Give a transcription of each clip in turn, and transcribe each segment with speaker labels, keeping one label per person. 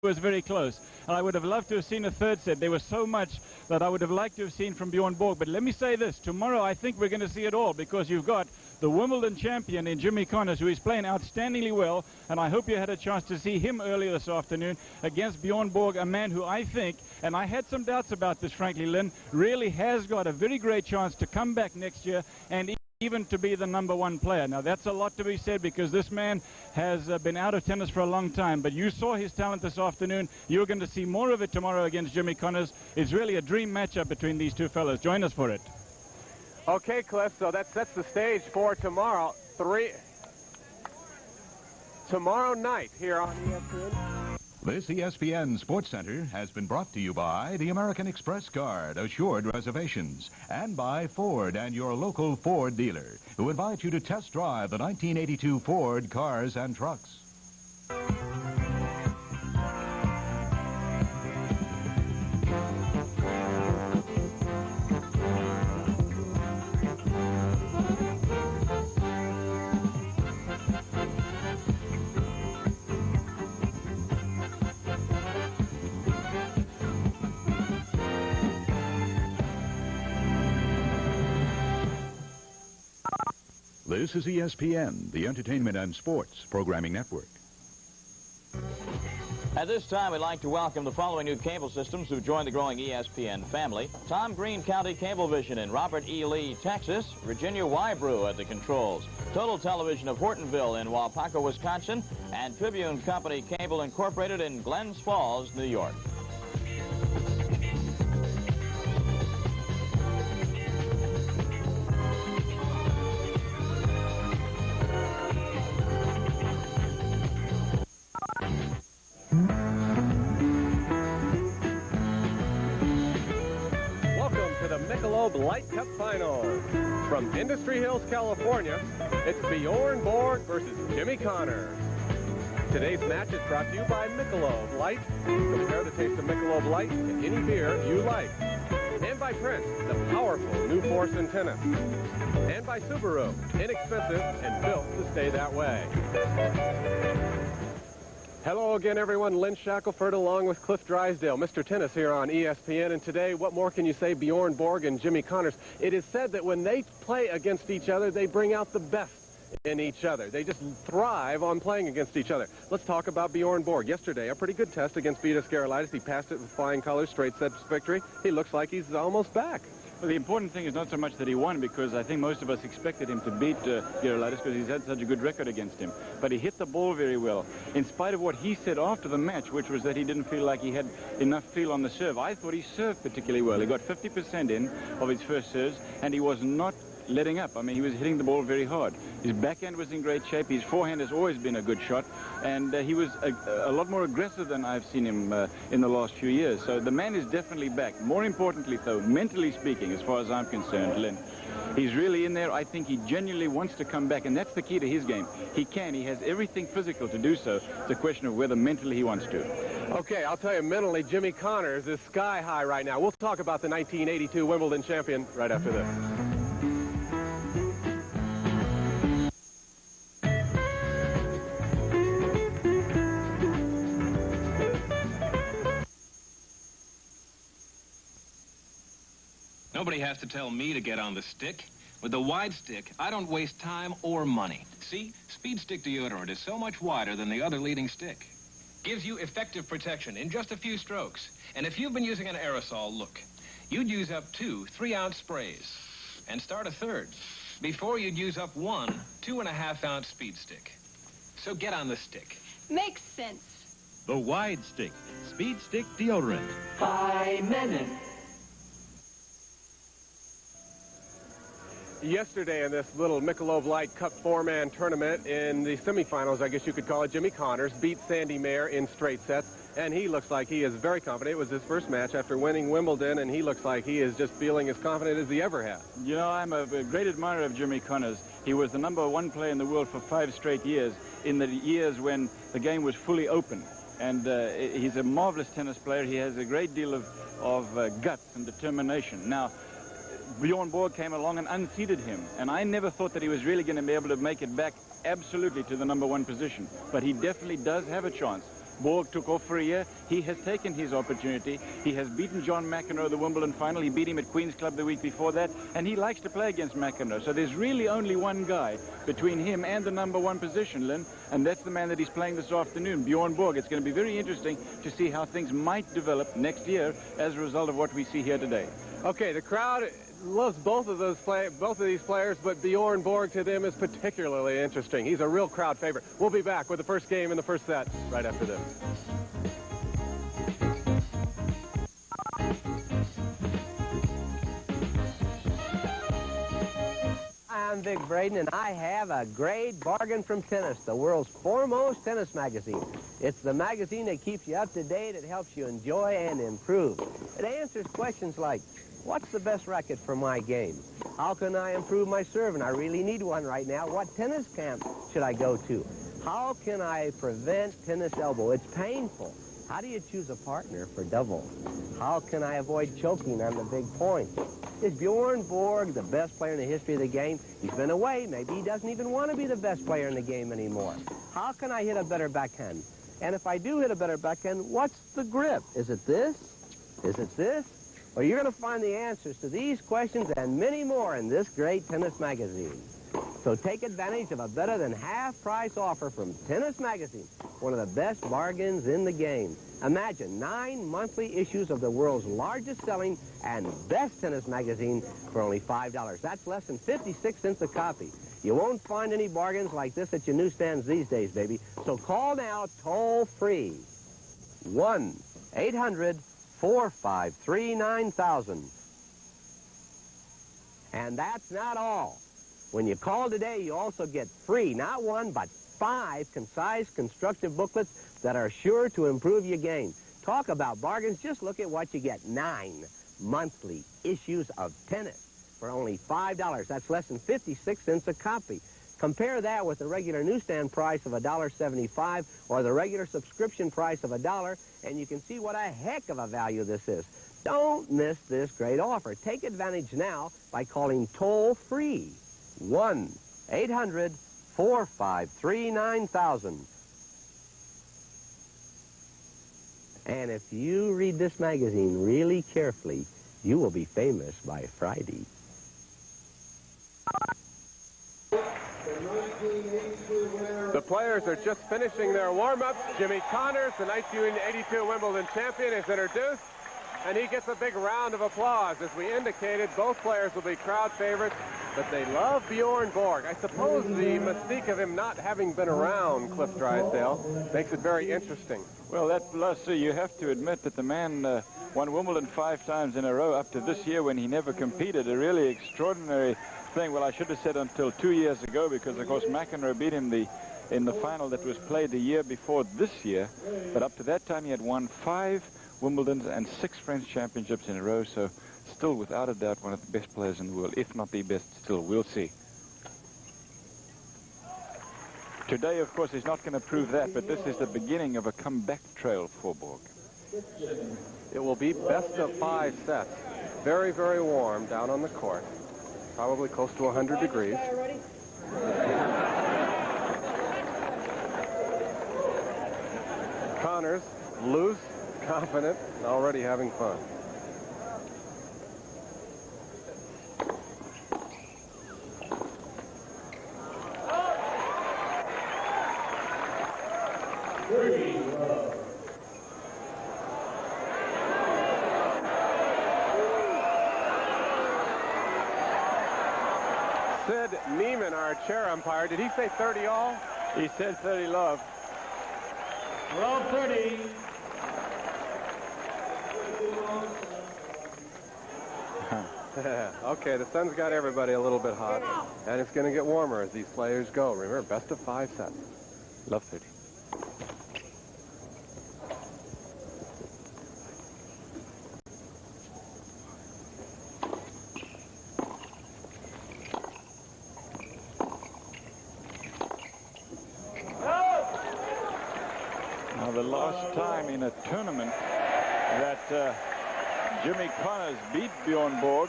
Speaker 1: was very close, and I would have loved to have seen a third set. There was so much that I would have liked to have seen from Bjorn Borg. But let me say this, tomorrow I think we're going to see it all, because you've got the Wimbledon champion in Jimmy Connors, who is playing outstandingly well, and I hope you had a chance to see him earlier this afternoon against Bjorn Borg, a man who I think, and I had some doubts about this, frankly, Lynn, really has got a very great chance to come back next year and even to be the #1 player. Now, that's a lot to be said, because this man has been out of tennis for a long time, but you saw his talent this afternoon. You're going to see more of it tomorrow against Jimmy Connors. It's really a dream matchup between these two fellas. Join us for it.
Speaker 2: Okay, Cliff, so that sets the stage for tomorrow. Tomorrow night here on ESPN.
Speaker 3: This ESPN Sports Center has been brought to you by the American Express card, assured reservations, and by Ford and your local Ford dealer, who invite you to test drive the 1982 Ford cars and trucks. This is ESPN, the Entertainment and Sports Programming Network.
Speaker 4: At this time, we'd like to welcome the following new cable systems who've joined the growing ESPN family. Tom Green County Cablevision in Robert E. Lee, Texas. Virginia Wybrew at the controls. Total Television of Hortonville in Waupaca, Wisconsin. And Tribune Company Cable Incorporated in Glens Falls, New York.
Speaker 2: Light Cup Final. From Industry Hills, California, it's Bjorn Borg versus Jimmy Connors. Today's match is brought to you by Michelob Light. Compare the taste of Michelob Light to any beer you like. And by Prince, the powerful new force in tennis. And by Subaru, inexpensive and built to stay that way. Hello again, everyone. Lynn Shackelford along with Cliff Drysdale, Mr. Tennis here on ESPN. And today, what more can you say? Bjorn Borg and Jimmy Connors. It is said that when they play against each other, they bring out the best in each other. They just thrive on playing against each other. Let's talk about Bjorn Borg. Yesterday, a pretty good test against Vitas Gerulaitis. He passed it with flying colors, straight sets victory. He looks like he's almost back.
Speaker 1: Well, the important thing is not so much that he won, because I think most of us expected him to beat Gerulaitis, because he's had such a good record against him. But he hit the ball very well, in spite of what he said after the match, which was that he didn't feel like he had enough feel on the serve. I thought he served particularly well. He got 50% in of his first serves, and he was not letting up. I mean, he was hitting the ball very hard. His backhand was in great shape. His forehand has always been a good shot, and he was a lot more aggressive than I've seen him in the last few years. So the man is definitely back. More importantly, though, mentally speaking, as far as I'm concerned, Lynn, he's really in there. I think he genuinely wants to come back, and that's the key to his game. He has everything physical to do so. It's a question of whether mentally he wants to.
Speaker 2: Okay, I'll tell you, mentally, Jimmy Connors is sky high right now. We'll talk about the 1982 Wimbledon champion right after this.
Speaker 5: Nobody has to tell me to get on the stick. With the wide stick, I don't waste time or money. See, Speed Stick deodorant is so much wider than the other leading stick. Gives you effective protection in just a few strokes. And if you've been using an aerosol, look, you'd use up 2 3-ounce sprays and start a third before you'd use up 1 2.5-ounce Speed Stick. So get on the stick.
Speaker 6: Makes sense.
Speaker 7: The wide stick, Speed Stick deodorant.
Speaker 6: 5 minutes.
Speaker 2: Yesterday in this little Michelob Light Cup 4-man tournament in the semifinals, I guess you could call it, Jimmy Connors beat Sandy Mayer in straight sets, and he looks like he is very confident. It was his first match after winning Wimbledon, and he looks like he is just feeling as confident as he ever has.
Speaker 1: You know, I'm a great admirer of Jimmy Connors. He was the #1 player in the world for 5 straight years, in the years when the game was fully open. And he's a marvelous tennis player. He has a great deal of guts and determination. Now, Bjorn Borg came along and unseated him, and I never thought that he was really going to be able to make it back absolutely to the #1 position. But he definitely does have a chance Borg took off for a year. He has taken his opportunity. He has beaten John McEnroe the Wimbledon final. He beat him at Queen's Club the week before that, and he likes to play against McEnroe. So there's really only one guy between him and the #1 position, Lynn, and that's the man that he's playing this afternoon, Bjorn Borg. It's going to be very interesting to see how things might develop next year as a result of what we see here today.
Speaker 2: Okay, the crowd loves both of these players, but Bjorn Borg to them is particularly interesting. He's a real crowd favorite. We'll be back with the first game in the first set right after this.
Speaker 8: I'm Vic Braden, and I have a great bargain from Tennis, the world's foremost tennis magazine. It's the magazine that keeps you up to date. It helps you enjoy and improve. It answers questions like, what's the best racket for my game? How can I improve my serve? And I really need one right now. What tennis camp should I go to? How can I prevent tennis elbow? It's painful. How do you choose a partner for doubles? How can I avoid choking on the big points? Is Bjorn Borg the best player in the history of the game? He's been away. Maybe he doesn't even want to be the best player in the game anymore. How can I hit a better backhand? And if I do hit a better backhand, what's the grip? Is it this? Is it this? Well, you're going to find the answers to these questions and many more in this great tennis magazine. So take advantage of a better than half-price offer from Tennis Magazine, one of the best bargains in the game. Imagine 9 monthly issues of the world's largest selling and best tennis magazine for only $5. That's less than 56 cents a copy. You won't find any bargains like this at your newsstands these days, baby. So call now toll-free. 1-800-453-9000. And that's not all. When you call today, you also get free, not 1, but 5 concise, constructive booklets that are sure to improve your game. Talk about bargains. Just look at what you get. 9 monthly issues of tennis for only $5. That's less than 56 cents a copy. Compare that with the regular newsstand price of $1.75 or the regular subscription price of $1, and you can see what a heck of a value this is. Don't miss this great offer. Take advantage now by calling toll-free 1-800-453-9000. And if you read this magazine really carefully, you will be famous by Friday.
Speaker 2: The players are just finishing their warm-ups. Jimmy Connors, the 1982 Wimbledon champion, is introduced, and he gets a big round of applause. As we indicated, both players will be crowd favorites, but they love Bjorn Borg. I suppose the mystique of him not having been around Cliff Drysdale makes it very interesting.
Speaker 1: Well, that plus, you have to admit that the man won Wimbledon 5 times in a row up to this year when he never competed. A really extraordinary thing. Well, I should have said until 2 years ago, because, of course, McEnroe beat him in the final that was played the year before this year. But up to that time, he had won 5 Wimbledons and 6 French championships in a row. So still, without a doubt, one of the best players in the world, if not the best still. We'll see. Today, of course, is not going to prove that, but this is the beginning of a comeback trail for Borg.
Speaker 2: It will be best of 5 sets. Very, very warm down on the court. Probably close to 100 degrees. Connors, loose, confident, and already having fun. Sid Neiman, our chair umpire, did he say 30 all?
Speaker 1: He said 30 love.
Speaker 6: Well, 30.
Speaker 2: Okay, the sun's got everybody a little bit hot, and it's going to get warmer as these players go. Remember, best of 5 sets.
Speaker 1: Love 30. Now, the last time in a tournament that Jimmy Connors beat Bjorn Borg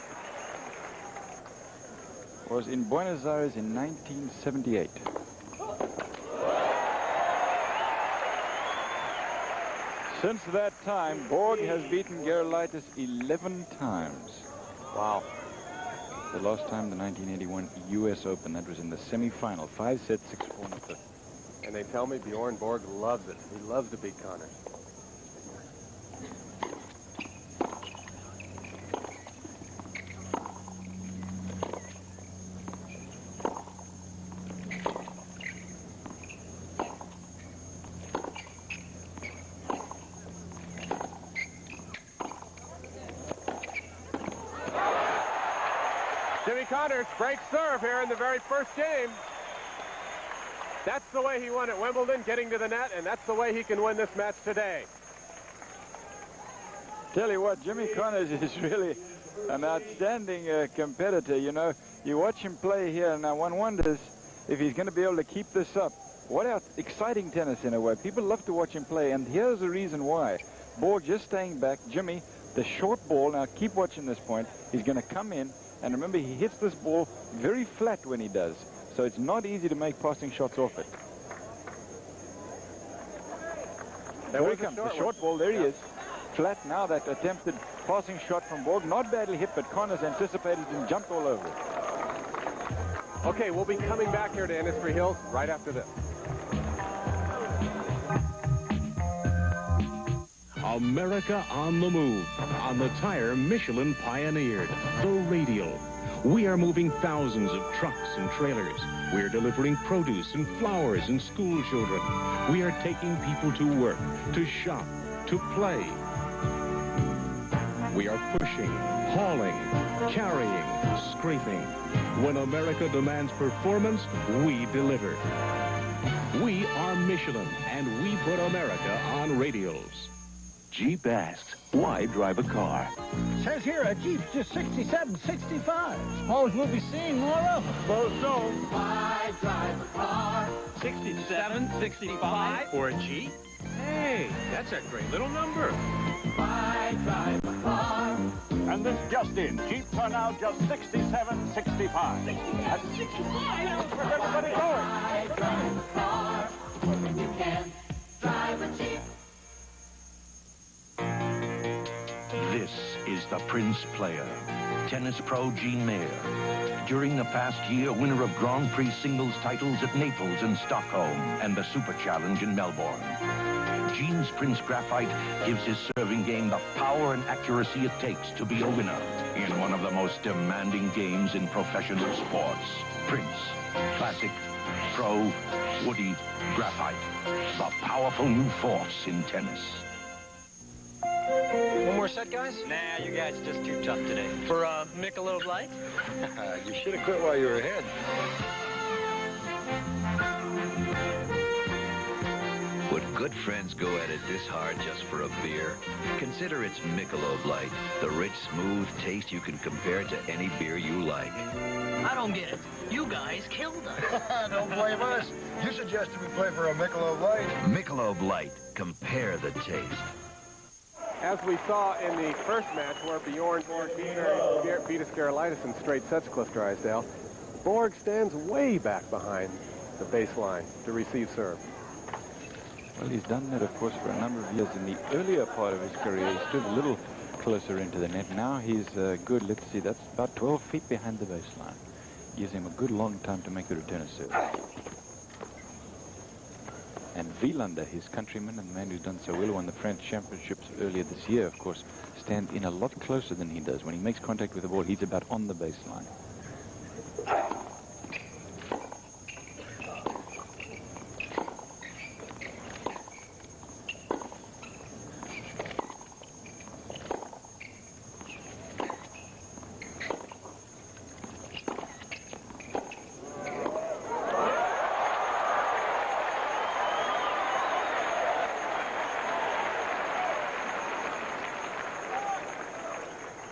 Speaker 1: was in Buenos Aires in 1978. Since that time, Borg has beaten Gerolaitis 11 times.
Speaker 2: Wow.
Speaker 1: The last time, the 1981 U.S. Open. That was in the semifinal. 5 sets, 6-4 in the fifth.
Speaker 2: And they tell me Bjorn Borg loves it. He loves to beat Connors. Jimmy Connors breaks serve here in the very first game. That's the way he won at Wimbledon, getting to the net, and that's the way he can win this match today.
Speaker 1: Tell you what, Jimmy Connors is really an outstanding competitor. You know, you watch him play here, and now one wonders if he's going to be able to keep this up. What exciting tennis in a way. People love to watch him play, and here's the reason why. Borg just staying back. Jimmy, the short ball, now keep watching this point. He's going to come in, and remember, he hits this ball very flat when he does. So it's not easy to make passing shots off it. There he comes, the short ball, there he is. Flat now, that attempted passing shot from Borg. Not badly hit, but Connors anticipated and jumped all over it.
Speaker 2: Okay, we'll be coming back here to Industry Hills right after this.
Speaker 9: America on the move, on the tire Michelin pioneered, the Radial. We are moving thousands of trucks and trailers. We are delivering produce and flowers and school children. We are taking people to work, to shop, to play. We are pushing, hauling, carrying, scraping. When America demands performance, we deliver. We are Michelin, and we put America on radials.
Speaker 10: Jeep asks, why drive a car?
Speaker 6: Says here a Jeep's just 67, 65. Suppose we'll be seeing more of them. Suppose so.
Speaker 11: Why drive a car?
Speaker 5: 67, 65 for a Jeep? Hey, that's a great little number.
Speaker 11: Why drive a car?
Speaker 6: And this just in, Jeeps are now just 67, 65. That's 65. Where's everybody going?
Speaker 11: Why drive a car when you can drive a Jeep?
Speaker 10: This is the Prince Player, tennis pro Gene Mayer. During the past year, winner of Grand Prix singles titles at Naples and Stockholm and the Super Challenge in Melbourne. Gene's Prince Graphite gives his serving game the power and accuracy it takes to be a winner in one of the most demanding games in professional sports. Prince, classic, pro, woody, graphite. The powerful new force in tennis.
Speaker 12: One more set, guys? Nah, you guys are just too tough today. For Michelob Light?
Speaker 1: You should have quit while you were ahead.
Speaker 13: Would good friends go at it this hard just for a beer? Consider its Michelob Light, the rich, smooth taste you can compare to any beer you like.
Speaker 12: I don't get it. You guys killed us.
Speaker 14: Don't blame us. You suggested we play for a Michelob Light.
Speaker 13: Michelob Light. Compare the taste.
Speaker 2: As we saw in the first match where Bjorn beat Gerolaitis in straight sets, Cliff Drysdale, Borg stands way back behind the baseline to receive serve.
Speaker 1: Well, he's done that, of course, for a number of years. In the earlier part of his career, he stood a little closer into the net. Now he's good. Let's see, that's about 12 feet behind the baseline. Gives him a good long time to make a return of serve. And Wielander, his countryman and the man who's done so well, won the French Championships earlier this year, of course, stands in a lot closer than he does. When he makes contact with the ball, he's about on the baseline.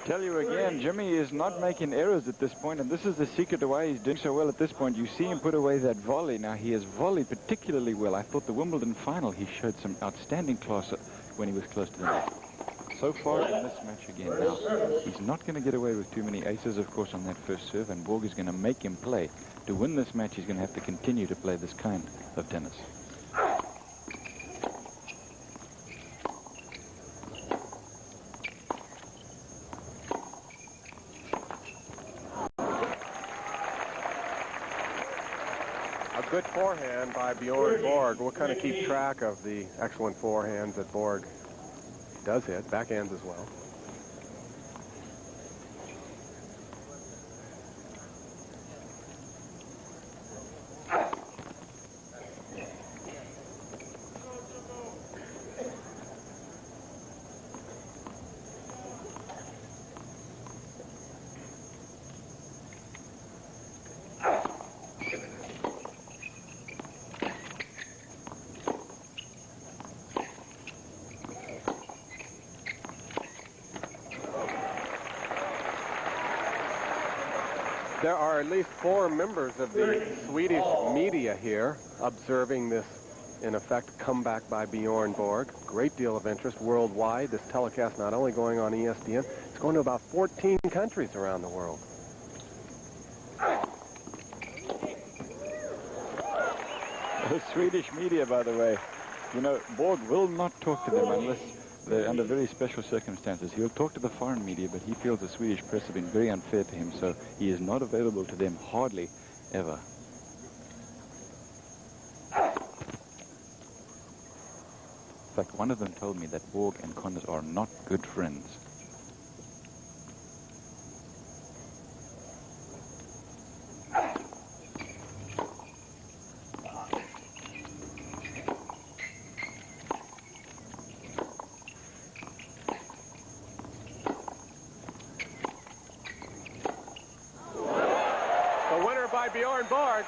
Speaker 1: Tell you again, Jimmy is not making errors at this point, and this is the secret to why he's doing so well at this point. You see him put away that volley. Now, he has volleyed particularly well. I thought the Wimbledon final, he showed some outstanding class when he was close to the net. So far in this match again now, he's not going to get away with too many aces, of course, on that first serve, and Borg is going to make him play. To win this match, he's going to have to continue to play this kind of tennis.
Speaker 2: Good forehand by Bjorn Borg. We'll kind of keep track of the excellent forehands that Borg does hit, backhands as well. There are at least 4 members of the Swedish media here observing this, in effect, comeback by Bjorn Borg. Great deal of interest worldwide. This telecast not only going on ESPN, it's going to about 14 countries around the world.
Speaker 1: The Swedish media, by the way, you know, Borg will not talk to them unless they're under very special circumstances. He'll talk to the foreign media, but he feels the Swedish press have been very unfair to him, so he is not available to them hardly ever. In fact, one of them told me that Borg and Connors are not good friends.
Speaker 2: Bjorn Borg.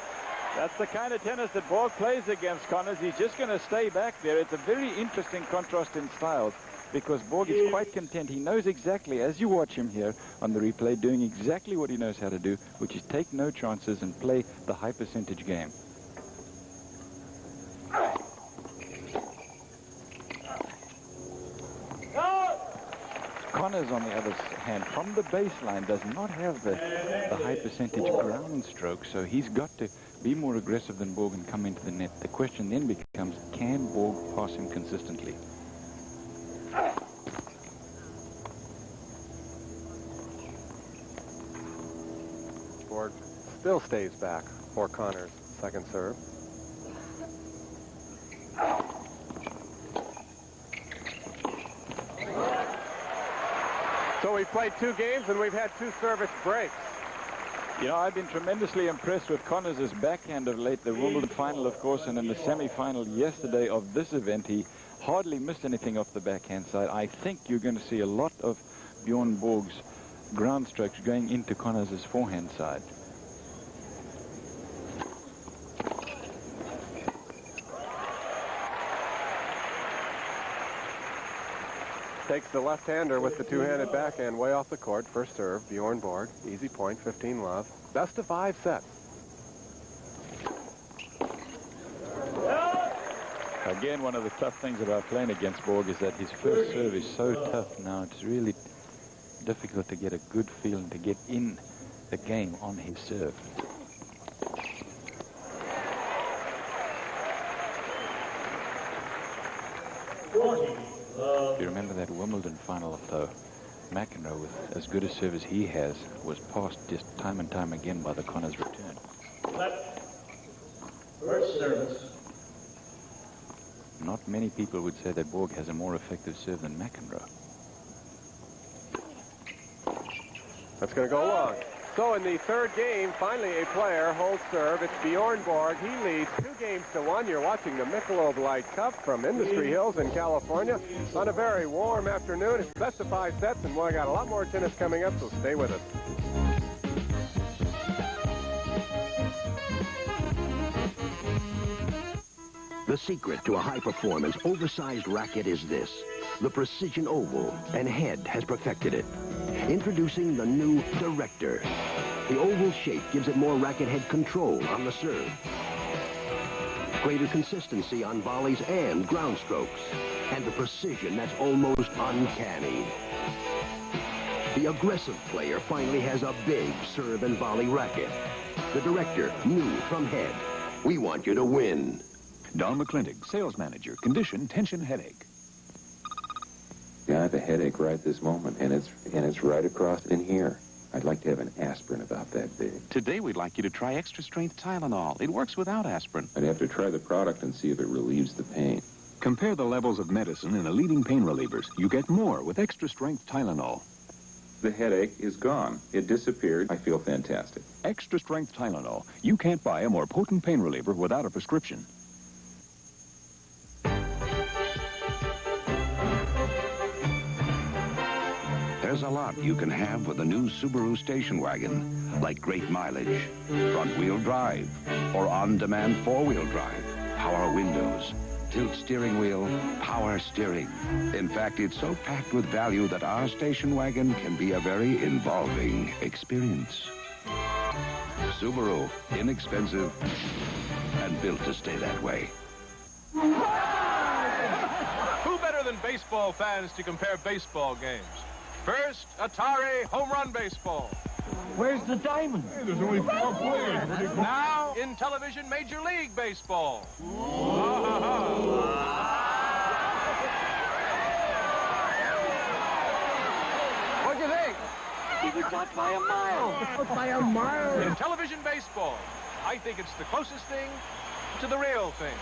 Speaker 1: That's the kind of tennis that Borg plays against Connors. He's just going to stay back there. It's a very interesting contrast in styles because Borg is quite content. He knows exactly, as you watch him here on the replay, doing exactly what he knows how to do, which is take no chances and play the high percentage game. Connors, on the other hand, from the baseline, does not have the high percentage ground stroke, so he's got to be more aggressive than Borg and come into the net. The question then becomes, can Borg pass him consistently?
Speaker 2: Borg still stays back for Connors' second serve. So we've played 2 games and we've had 2 service breaks.
Speaker 1: You know, I've been tremendously impressed with Connors' backhand of late. The Wimbledon final, of course, and in the semi-final yesterday of this event, he hardly missed anything off the backhand side. I think you're going to see a lot of Bjorn Borg's ground strokes going into Connors' forehand side.
Speaker 2: Takes the left-hander with the 2-handed backhand way off the court. First serve, Bjorn Borg. Easy point, 15-love. Best of 5 sets.
Speaker 1: Again, one of the tough things about playing against Borg is that his first serve is so tough now. It's really difficult to get a good feeling to get in the game on his serve. If you remember that Wimbledon final, though, McEnroe, with as good a serve as he has, was passed just time and time again by the Connors return.
Speaker 6: First service.
Speaker 1: Not many people would say that Borg has a more effective serve than McEnroe.
Speaker 2: That's going to go long. So in the third game, finally a player holds serve. It's Bjorn Borg. He leads 2-1. You're watching the Michelob Light Cup from Industry Hills in California on a very warm afternoon. It's best of 5 sets, and we got a lot more tennis coming up, so stay with us.
Speaker 15: The secret to a high-performance, oversized racket is this. The precision oval and head has perfected it. Introducing the new Director. The oval shape gives it more racket head control on the serve. Greater consistency on volleys and ground strokes. And the precision that's almost uncanny. The aggressive player finally has a big serve and volley racket. The Director, new from head. We want you to win.
Speaker 16: Don McClintock, sales manager. Condition, tension, headache.
Speaker 17: Yeah, I have a headache right this moment, and it's right across in here. I'd like to have an aspirin about that big.
Speaker 16: Today, we'd like you to try extra-strength Tylenol. It works without aspirin.
Speaker 17: I'd have to try the product and see if it relieves the pain.
Speaker 16: Compare the levels of medicine in the leading pain relievers. You get more with extra-strength Tylenol.
Speaker 17: The headache is gone. It disappeared. I feel fantastic.
Speaker 16: Extra-strength Tylenol. You can't buy a more potent pain reliever without a prescription.
Speaker 10: There's a lot you can have with a new Subaru station wagon, like great mileage, front-wheel drive, or on-demand four-wheel drive, power windows, tilt steering wheel, power steering. In fact, it's so packed with value that our station wagon can be a very involving experience. Subaru, inexpensive and built to stay that way.
Speaker 2: Who better than baseball fans to compare baseball games? First, Atari Home Run Baseball.
Speaker 6: Where's the diamond? Hey, there's only 4 players.
Speaker 2: Now, in television Major League Baseball. What'd you think?
Speaker 6: He was out by a mile. Out by a mile.
Speaker 2: In television baseball, I think it's the closest thing to the real thing.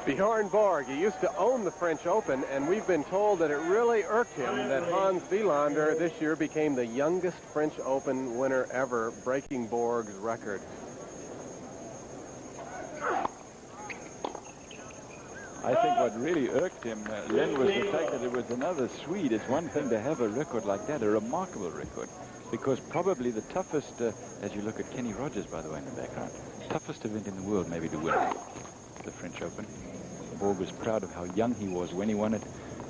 Speaker 2: Bjorn Borg, he used to own the French Open, and we've been told that it really irked him that Hans Wielander this year became the youngest French Open winner ever, breaking Borg's record.
Speaker 1: I think what really irked him, Len, was the fact that it was another Swede. It's one thing to have a record like that, a remarkable record, because probably the toughest, as you look at Kenny Rogers, by the way, in the background, toughest event in the world maybe to win, the French Open. Borg was proud of how young he was when he won it.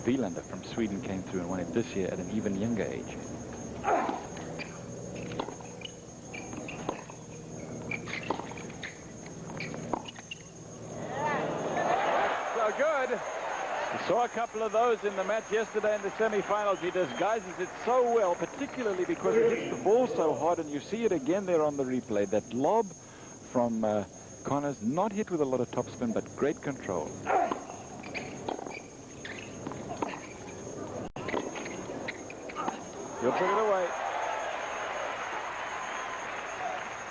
Speaker 1: Wielander from Sweden came through and won it this year at an even younger age.
Speaker 2: So good.
Speaker 1: We saw a couple of those in the match yesterday in the semifinals. He disguises it so well, particularly because he hits the ball so hard, and you see it again there on the replay. That lob from Connors, not hit with a lot of topspin, but great control. He'll put it away.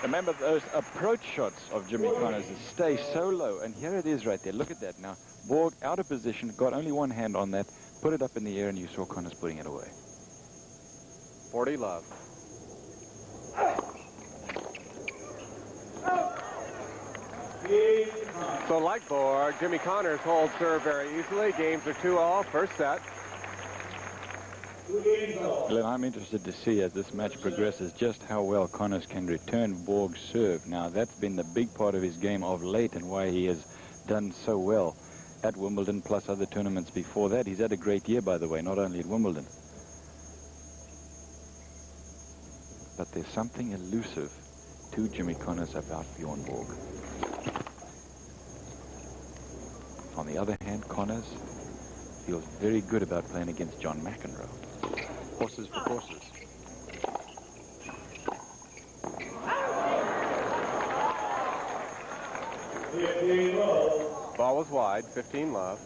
Speaker 1: Remember, those approach shots of Jimmy Connors stay so low, and here it is right there. Look at that now. Borg out of position, got only one hand on that, put it up in the air, and you saw Connors putting it away.
Speaker 2: 40 love. So like Borg, Jimmy Connors holds serve very easily. Games are 2-all, first set.
Speaker 1: Glenn, I'm interested to see as this match progresses just how well Connors can return Borg's serve. Now, that's been the big part of his game of late and why he has done so well at Wimbledon plus other tournaments before that. He's had a great year, by the way, not only at Wimbledon. But there's something elusive to Jimmy Connors about Bjorn Borg. On the other hand, Connors feels very good about playing against John McEnroe. Horses for courses.
Speaker 2: Ball was wide, 15 love.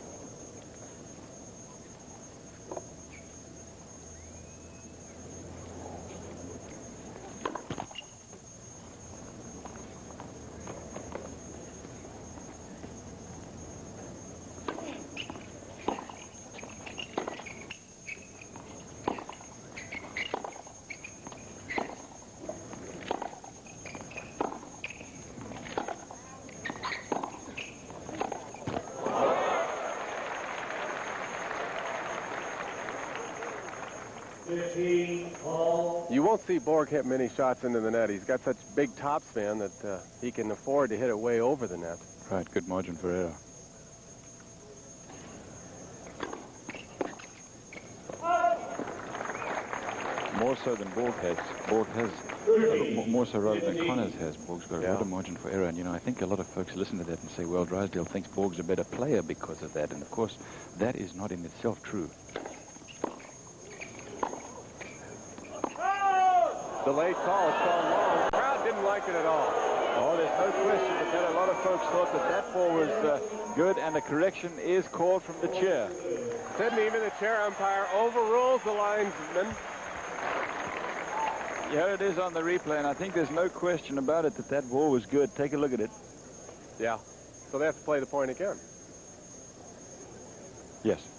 Speaker 2: You won't see Borg hit many shots into the net. He's got such big topspin that he can afford to hit it way over the net.
Speaker 1: Right, good margin for error. More so than Borg has. Borg has, more so rather than Connors has. Borg's got a lot of margin for error. And, you know, I think a lot of folks listen to that and say, well, Drysdale thinks Borg's a better player because of that. And, of course, that is not in itself true.
Speaker 2: Delayed call. It's gone long. The crowd didn't like it at all.
Speaker 1: Oh, there's no question but that a lot of folks thought that that ball was good, and a correction is called from the chair.
Speaker 2: Didn't even the chair umpire overrules the linesman.
Speaker 1: Here it is on the replay, and I think there's no question about it that that ball was good. Take a look at it.
Speaker 2: Yeah. So they have to play the point again.
Speaker 1: Yes.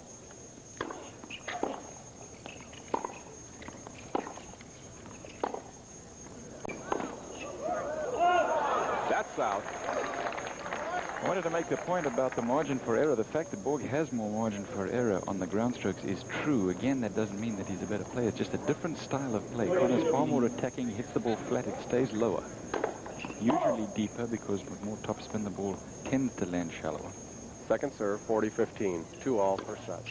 Speaker 2: That's out.
Speaker 1: I wanted to make the point about the margin for error. The fact that Borg has more margin for error on the ground strokes is true. Again, that doesn't mean that he's a better player. It's just a different style of play. Connor's far more attacking, hits the ball flat, it stays lower. Usually deeper because with more topspin, the ball tends to land shallower.
Speaker 2: Second serve, 40-15. 2-all per set.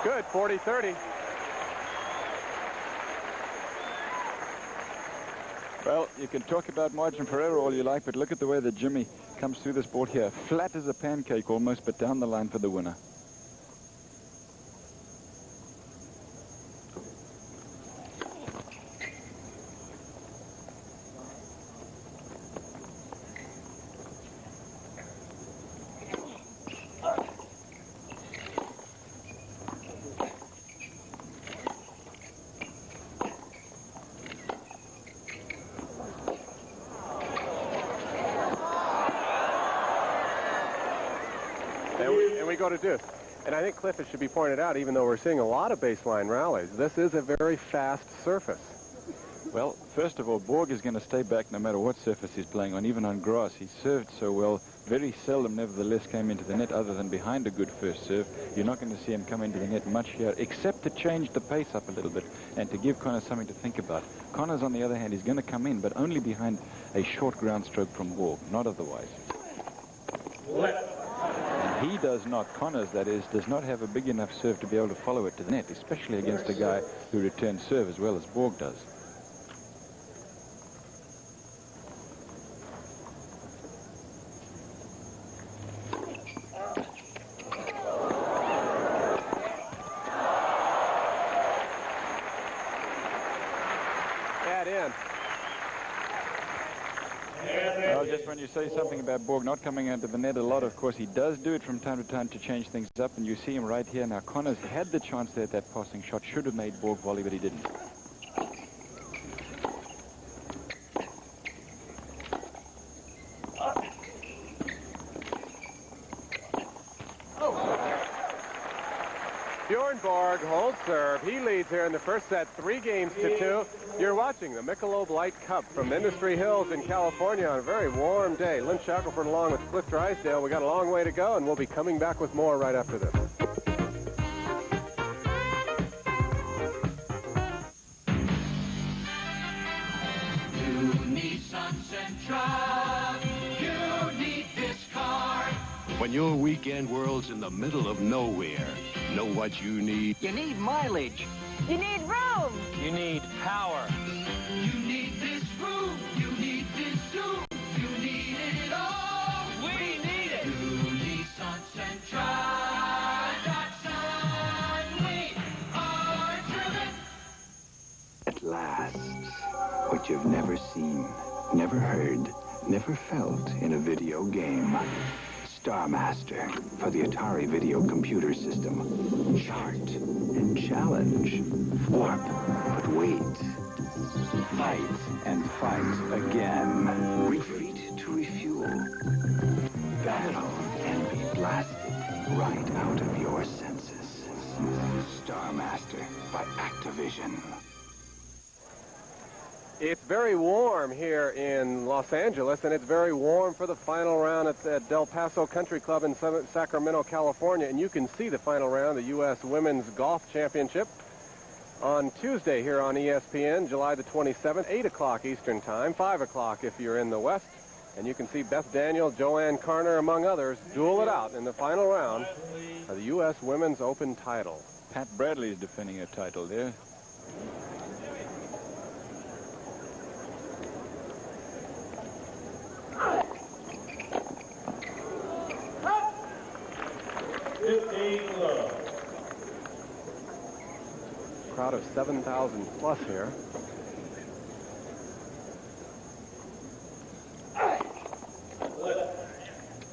Speaker 2: Good, 40-30.
Speaker 1: Well, you can talk about margin for error all you like, but look at the way that Jimmy comes through this board here. Flat as a pancake almost, but down the line for the winner.
Speaker 2: And we go to deuce. And I think, Cliff, it should be pointed out, even though we're seeing a lot of baseline rallies, this is a very fast surface.
Speaker 1: Well, first of all, Borg is going to stay back no matter what surface he's playing on, even on grass. He served so well, very seldom, nevertheless, came into the net other than behind a good first serve. You're not going to see him come into the net much here, except to change the pace up a little bit and to give Connor something to think about. Connor's, on the other hand, is going to come in, but only behind a short ground stroke from Borg, not otherwise. And he does not, Connors that is, does not have a big enough serve to be able to follow it to the net, especially against a guy who returns serve as well as Borg does. Well, just when you say something about Borg not coming into the net a lot, of course, he does do it from time to time to change things up, and you see him right here. Now, Connors had the chance there at that passing shot, should have made Borg volley, but he didn't.
Speaker 2: Bjorn Borg holds serve. He leads here in the first set, 3-2. You're watching the Michelob Light Cup from Industry Hills in California on a very warm day. Lynn Shackelford along with Cliff Drysdale. We got a long way to go, and we'll be coming back with more right after this.
Speaker 11: You need Sunset Truck. You need this car.
Speaker 18: When your weekend world's in the middle of nowhere, know what you need?
Speaker 12: You need mileage.
Speaker 19: You need room.
Speaker 12: You need power.
Speaker 11: You need this room. You need this zoom. You need it all.
Speaker 12: We need it.
Speaker 11: You need Sunset Truck. Datsun. We are driven.
Speaker 15: At last, what you've never seen, never heard, never felt in a video game. Star Master for the Atari video computer system. Chart and challenge. Warp, but wait. Fight and fight again. Retreat to refuel. Battle and be blasted right out of your senses. Star Master by Activision.
Speaker 2: It's very warm here in Los Angeles, and it's very warm for the final round at the Del Paso Country Club in Sacramento, California. And you can see the final round, the U.S. Women's Golf Championship, on Tuesday here on ESPN, July the 27th, 8 o'clock Eastern Time, 5 o'clock if you're in the West. And you can see Beth Daniel, Joanne Carner, among others, duel it out in the final round of the U.S. Women's Open title.
Speaker 1: Pat Bradley is defending her title there.
Speaker 2: Crowd of 7,000 plus here.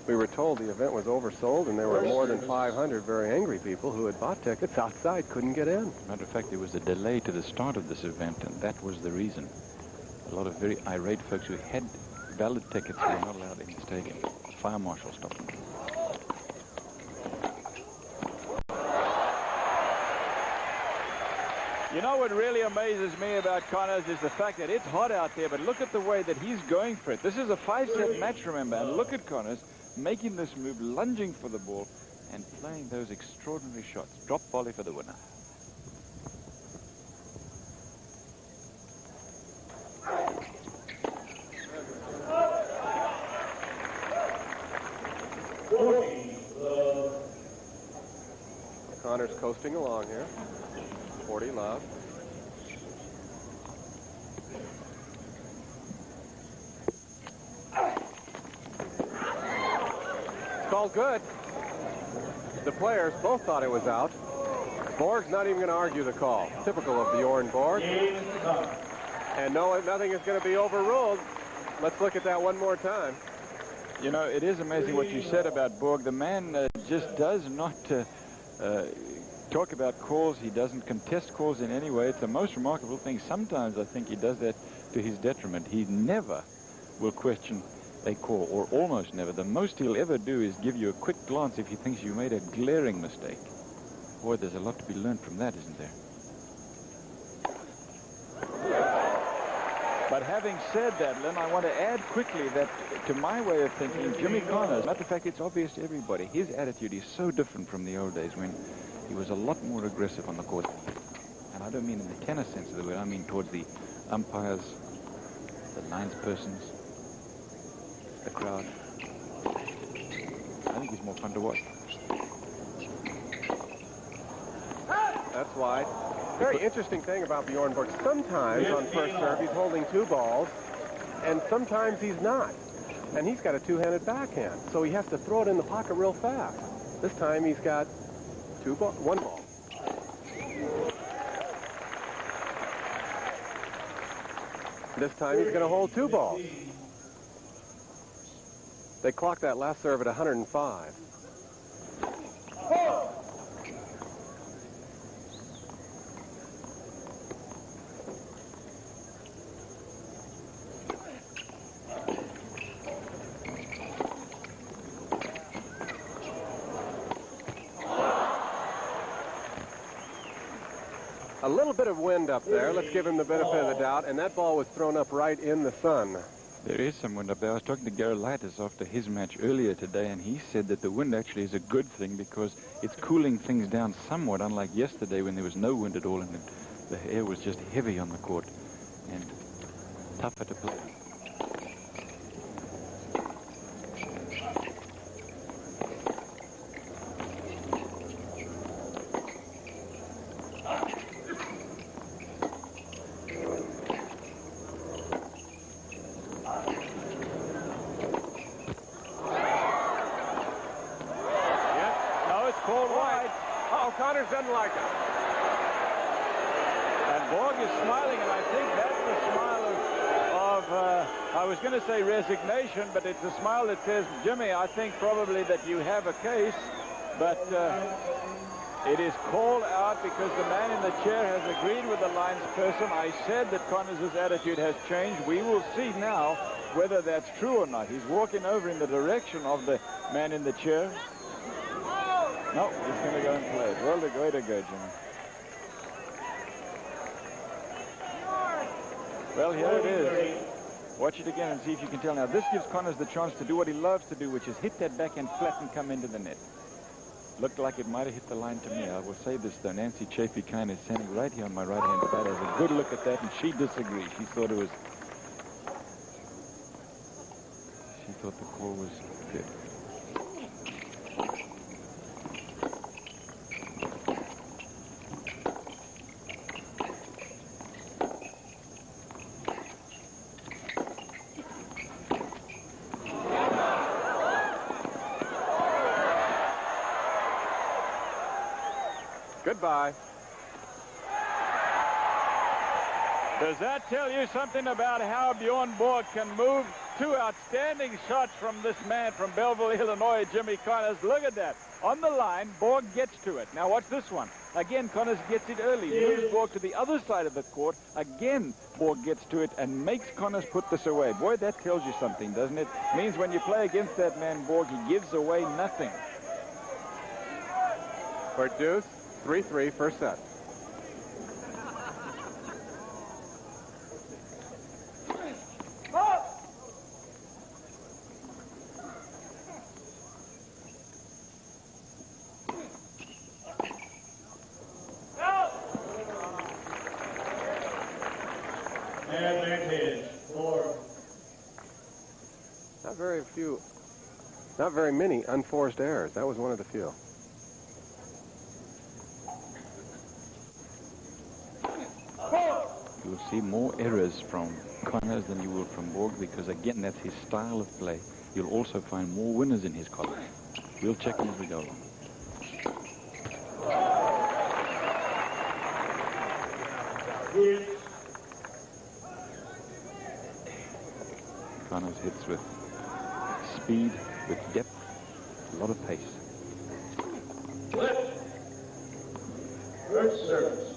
Speaker 2: We were told the event was oversold, and there were more than 500 very angry people who had bought tickets outside, couldn't get in.
Speaker 1: Matter of fact, there was a delay to the start of this event, and that was the reason. A lot of very irate folks who had valid tickets were not allowed in the stadium. Fire marshal stopped them. You know what really amazes me about Connors is the fact that it's hot out there, but look at the way that he's going for it. This is a 5-set match, remember, and look at Connors making this move, lunging for the ball, and playing those extraordinary shots. Drop volley for the winner.
Speaker 2: Connors coasting along here. 40 love. It's called good. The players both thought it was out. Borg's not even going to argue the call. Typical of Bjorn Borg. And no, nothing is going to be overruled. Let's look at that one more time.
Speaker 1: You know, it is amazing what you said about Borg. The man just does not talk about calls. He doesn't contest calls in any way. It's the most remarkable thing. Sometimes I think he does that to his detriment. He never will question a call, or almost never. The most he'll ever do is give you a quick glance if he thinks you made a glaring mistake. Boy, there's a lot to be learned from that, isn't there? But having said that, Lynn, I want to add quickly that, to my way of thinking, Jimmy Connors, matter of fact, it's obvious to everybody, his attitude is so different from the old days when he was a lot more aggressive on the court. And I don't mean in the tennis sense of the word, I mean towards the umpires, the linespersons, the crowd. I think he's more fun to watch.
Speaker 2: That's wide. Very interesting thing about Bjorn Borg. Sometimes on first serve he's holding 2 balls, and sometimes he's not. And he's got a 2-handed backhand, so he has to throw it in the pocket real fast. This time he's got 1 ball. This time he's going to hold 2 balls. They clocked that last serve at 105. A little bit of wind up there. Let's give him the benefit of the doubt. And that ball was thrown up right in the sun.
Speaker 1: There is some wind up there. I was talking to Gerolaitis after his match earlier today, and he said that the wind actually is a good thing because it's cooling things down somewhat, unlike yesterday when there was no wind at all and the air was just heavy on the court and tougher to play.
Speaker 2: Connors doesn't like it.
Speaker 1: And Borg is smiling, and I think that's the smile of I was going to say resignation, but it's a smile that says, Jimmy, I think probably that you have a case, but it is called out because the man in the chair has agreed with the linesperson. I said that Connors' attitude has changed. We will see now whether that's true or not. He's walking over in the direction of the man in the chair. No, he's going to go and play it. Well, the way to go, Jimmy. Well, here it is. Watch it again and see if you can tell. Now, this gives Connors the chance to do what he loves to do, which is hit that backhand flat and come into the net. Looked like it might have hit the line to me. I will say this, though. Nancy Chafee-Kine is standing right here on my right-hand side. Has a good look at that, and she disagrees. She thought it was... She thought the call was good.
Speaker 2: Goodbye.
Speaker 1: Does that tell you something about how Bjorn Borg can move? Two outstanding shots from this man from Belleville, Illinois, Jimmy Connors. Look at that. On the line, Borg gets to it. Now watch this one. Again, Connors gets it early. Moves Borg to the other side of the court. Again, Borg gets to it and makes Connors put this away. Boy, that tells you something, doesn't it? Means when you play against that man, Borg, he gives away nothing.
Speaker 2: For deuce, 3-3 first set. Not very many unforced errors. That was one of the few.
Speaker 1: You will see more errors from Connors than you will from Borg because, again, that's his style of play. You'll also find more winners in his column. We'll check them as we go along. Connors hits with speed, with depth, a lot of pace.
Speaker 11: Good service.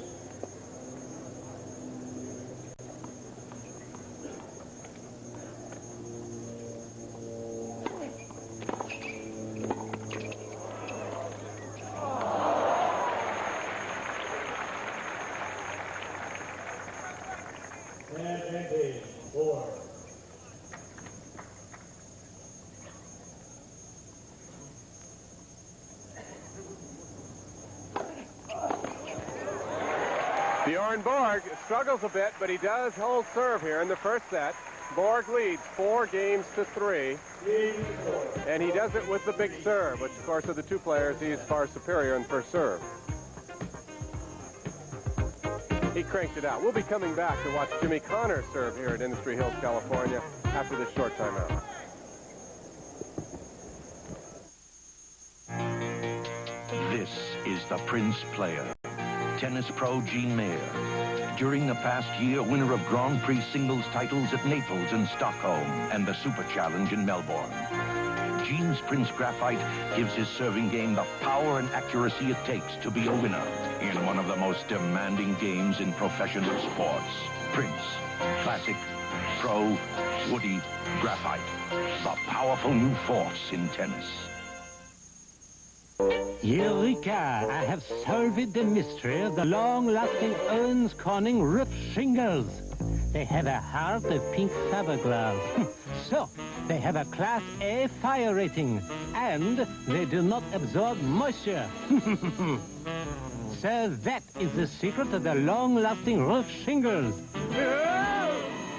Speaker 2: Bjorn Borg struggles a bit, but he does hold serve here in the first set. Borg leads 4-3. And he does it with the big serve, which, of course, of the two players, he's far superior in first serve. He cranked it out. We'll be coming back to watch Jimmy Connors serve here at Industry Hills, California, after this short timeout.
Speaker 10: This is the Prince Player. Tennis pro Gene Mayer. During the past year, winner of Grand Prix singles titles at Naples and Stockholm and the Super Challenge in Melbourne. Gene's Prince Graphite gives his serving game the power and accuracy it takes to be a winner in one of the most demanding games in professional sports. Prince, Classic, Pro, Woody, Graphite. The powerful new force in tennis.
Speaker 19: Eureka! I have solved the mystery of the long-lasting Owens Corning roof shingles. They have a heart of pink fiberglass. So, they have a Class A fire rating, and they do not absorb moisture. So that is the secret of the long-lasting roof shingles.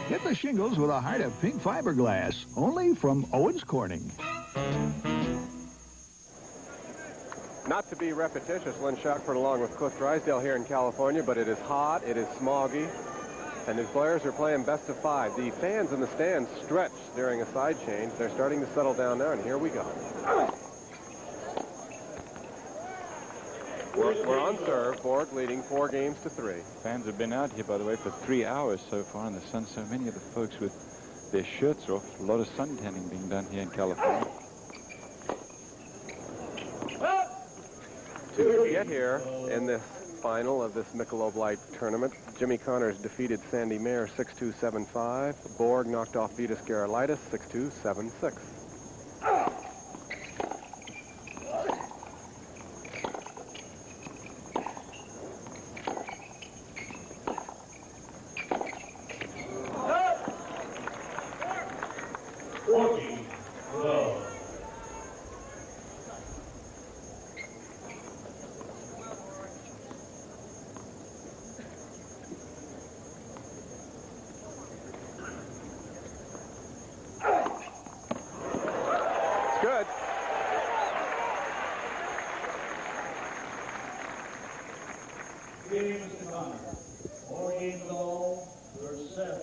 Speaker 16: Get the shingles with a heart of pink fiberglass, only from Owens Corning.
Speaker 2: Not to be repetitious, Lynn Shackford along with Cliff Drysdale here in California, but it is hot, it is smoggy, and his players are playing best of 5. The fans in the stands stretch during a side change. They're starting to settle down now, and here we go. We're on serve. Borg leading 4-3.
Speaker 1: Fans have been out here, by the way, for 3 hours so far in the sun. So many of the folks with their shirts off. A lot of sun tanning being done here in California.
Speaker 2: To get here in this final of this Michelob Light tournament, Jimmy Connors defeated Sandy Mayer 6-2, 7-5. Borg knocked off Vitas Gerulaitis 6-2, 7-6.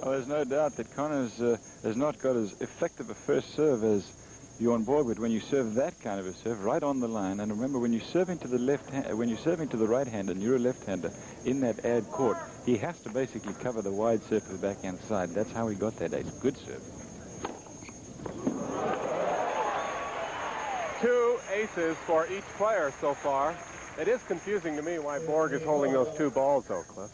Speaker 1: Well, there's no doubt that Connors has not got as effective a first serve as Bjorn Borg, but when you serve that kind of a serve right on the line, and remember when you serve into the left hand, when you serve into the right hand and you're a left-hander in that ad court, He has to basically cover the wide serve to the backhand side. That's how he got that ace. Good serve.
Speaker 2: 2 aces for each player so far. It is confusing to me why Borg is holding those 2 balls, though, Cliff.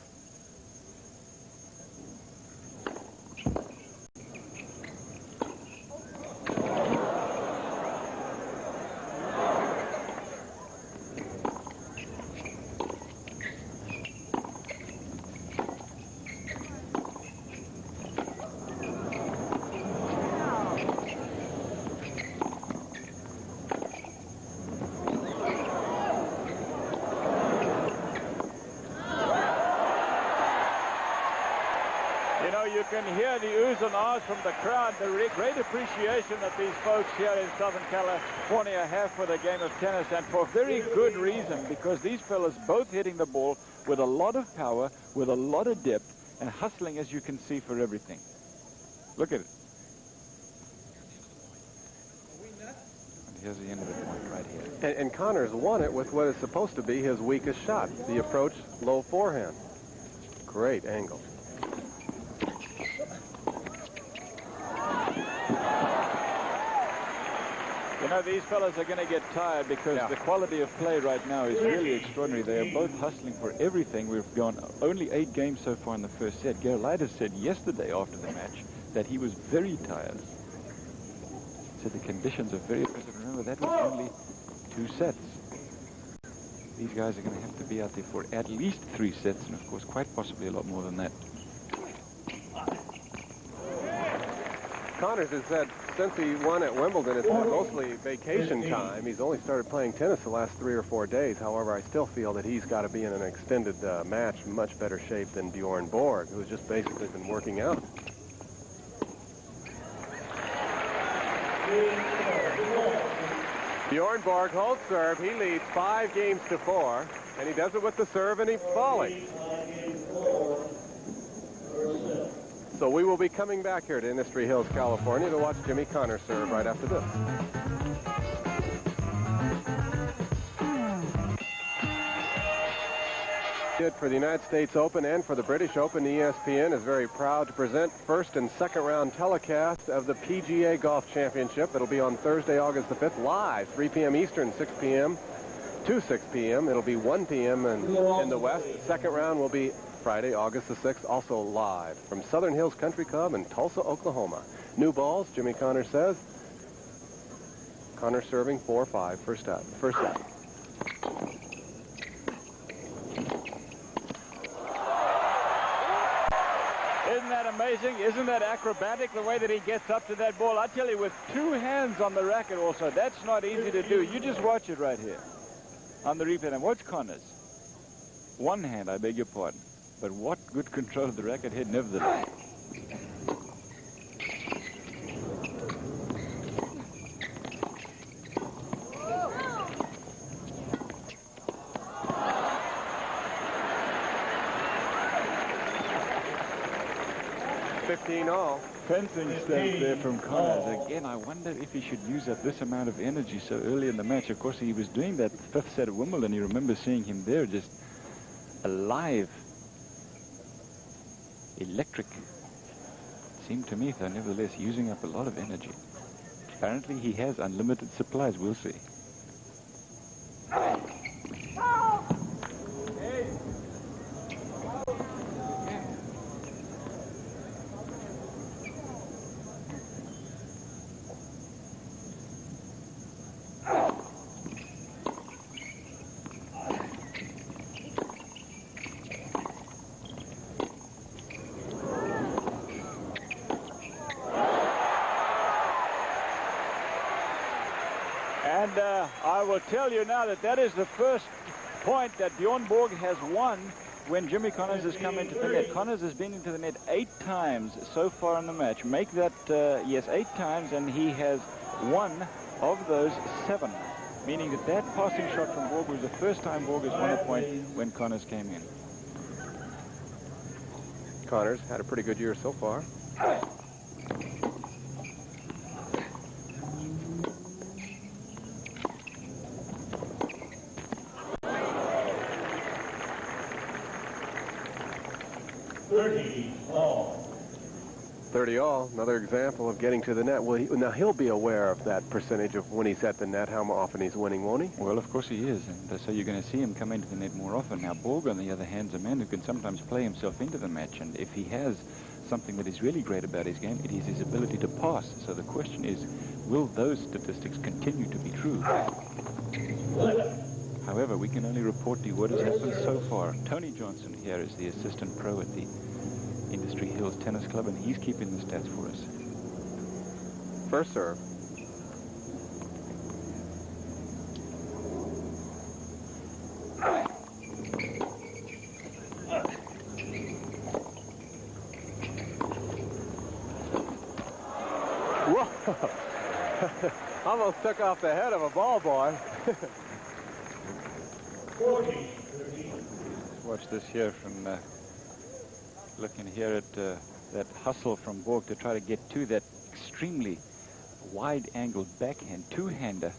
Speaker 1: You can hear the oohs and ahs from the crowd, the great appreciation that these folks here in Southern California have for the game of tennis, and for very good reason, because these fellas both hitting the ball with a lot of power, with a lot of depth, and hustling, as you can see, for everything. Look at it. And here's the end of the point right here.
Speaker 2: And Connors won it with what is supposed to be his weakest shot, the approach low forehand. Great angle.
Speaker 1: You know, these fellas are going to get tired because the quality of play right now is really extraordinary. They are both hustling for everything. We've gone only 8 games so far in the first set. Gerolaitis said yesterday after the match that he was very tired. Said the conditions are very oppressive. Remember, that was only 2 sets. These guys are going to have to be out there for at least 3 sets, and of course quite possibly a lot more than that.
Speaker 2: Connors has said since he won at Wimbledon, it's been mostly vacation time. He's only started playing tennis the last 3 or 4 days. However, I still feel that he's got to be in an extended match in much better shape than Bjorn Borg, who's just basically been working out. Bjorn Borg holds serve. He leads 5 games to 4, and he does it with the serve and he's volley. So we will be coming back here to Industry Hills, California to watch Jimmy Connors serve right after this. For the United States Open and for the British Open, ESPN is very proud to present first and second round telecast of the PGA Golf Championship. It'll be on Thursday, August the 5th, live, 3 p.m. Eastern, 6 p.m. to 6 p.m. It'll be 1 p.m. in the West. The second round will be Friday, August the 6th, also live from Southern Hills Country Club in Tulsa, Oklahoma. New balls, Jimmy Connors says. Connors serving 4-5 first set.
Speaker 1: Isn't that amazing? Isn't that acrobatic, the way that he gets up to that ball? I tell you, with 2 hands on the racket also, that's not easy to do. You just watch it right here on the replay. And watch Connors. 1 hand, I beg your pardon. But what good control of the racket head, nevertheless. Fencing stance there from Connors. Again, I wonder if he should use up this amount of energy so early in the match. Of course, he was doing that 5th set at Wimbledon. You remember seeing him there just alive. Electric. Seemed to me, though, nevertheless, using up a lot of energy. Apparently, he has unlimited supplies. We'll see. And I will tell you now that that is the first point that Bjorn Borg has won when Jimmy Connors has come into the net. Connors has been into the net 8 times so far in the match. Make that, yes, 8 times, and he has won of those 7. Meaning that that passing shot from Borg was the first time Borg has won a point when Connors came in.
Speaker 2: Connors had a pretty good year so far. 30 all. Another example of getting to the net. Well, now he'll be aware of that percentage of when he's at the net, how often he's winning, won't he?
Speaker 1: Well, of course he is, and so you're going to see him come into the net more often. Now, Borg, on the other hand, is a man who can sometimes play himself into the match, and if he has something that is really great about his game, it is his ability to pass. So the question is, will those statistics continue to be true? However, we can only report to you what has happened so far. Tony Johnson here is the assistant pro at the Industry Hills Tennis Club, and he's keeping the stats for us.
Speaker 2: First serve. Whoa! Almost took off the head of a ball boy.
Speaker 1: Watch this here from looking here at that hustle from Borg to try to get to that extremely wide-angled backhand, two-hander,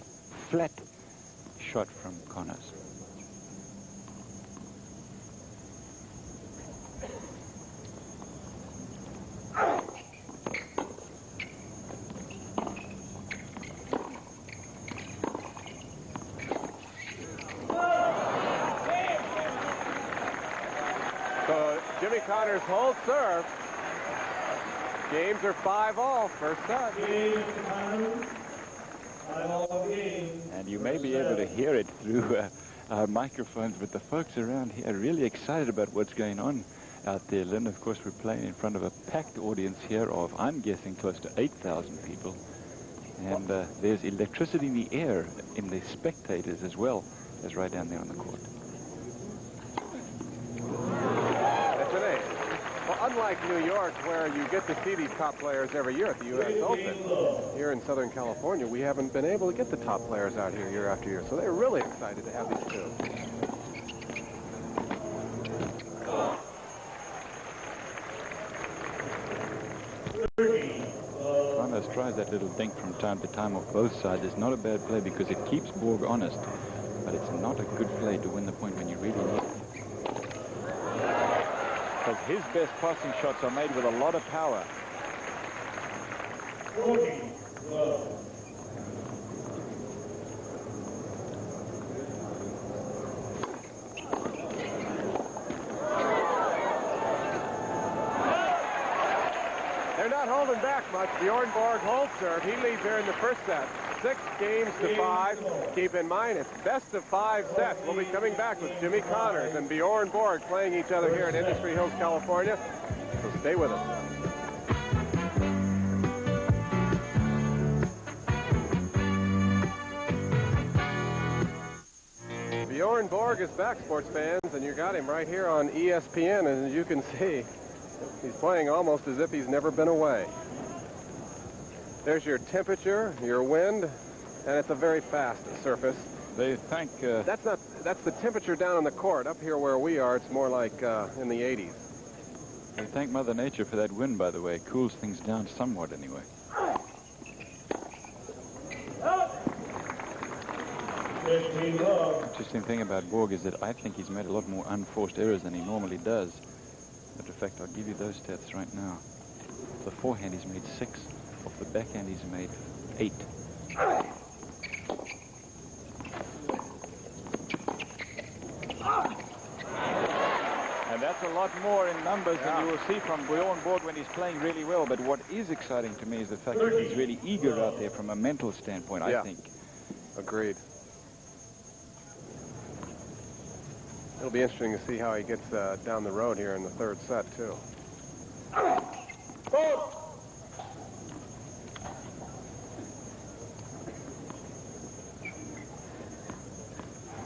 Speaker 1: flat shot from Connors.
Speaker 2: So Jimmy Connors holds serve. Games are 5 all, first set.
Speaker 1: And you may be able to hear it through our microphones, but the folks around here are really excited about what's going on out there, Lynn. Of course, we're playing in front of a packed audience here of, I'm guessing, close to 8,000 people. And there's electricity in the air in the spectators as well as right down there on the court.
Speaker 2: That's an ace. Well, unlike New York, where you get to see these top players every year at the U.S. Open, here in Southern California, we haven't been able to get the top players out here year after year. So they're really excited to have these two.
Speaker 1: Connors tries that little dink from time to time off both sides. It's not a bad play because it keeps Borg honest, but it's not a good play to win the point when you really need it. Because his best passing shots are made with a lot of power.
Speaker 2: They're not holding back much. Bjorn Borg holds serve. He leads here in the first set. 6 games to 5. Keep in mind, it's best of 5 sets. We'll be coming back with Jimmy Connors and Bjorn Borg playing each other here at Industry Hills, California. So stay with us. Bjorn Borg is back, sports fans, and you got him right here on ESPN. And as you can see, he's playing almost as if he's never been away. There's your temperature, your wind, and it's a very fast surface.
Speaker 1: They thank...
Speaker 2: That's the temperature down on the court. Up here where we are, it's more like in the 80s.
Speaker 1: They thank Mother Nature for that wind, by the way. It cools things down somewhat anyway. Interesting thing about Borg is that I think he's made a lot more unforced errors than he normally does. Matter of fact, I'll give you those stats right now. The forehand he's made 6. Off the backhand he's made 8. And that's a lot more in numbers than you will see from Bjorn Borg when he's playing really well. But what is exciting to me is the fact that he's really eager out there from a mental standpoint, I think.
Speaker 2: Agreed. It'll be interesting to see how he gets down the road here in the third set, too.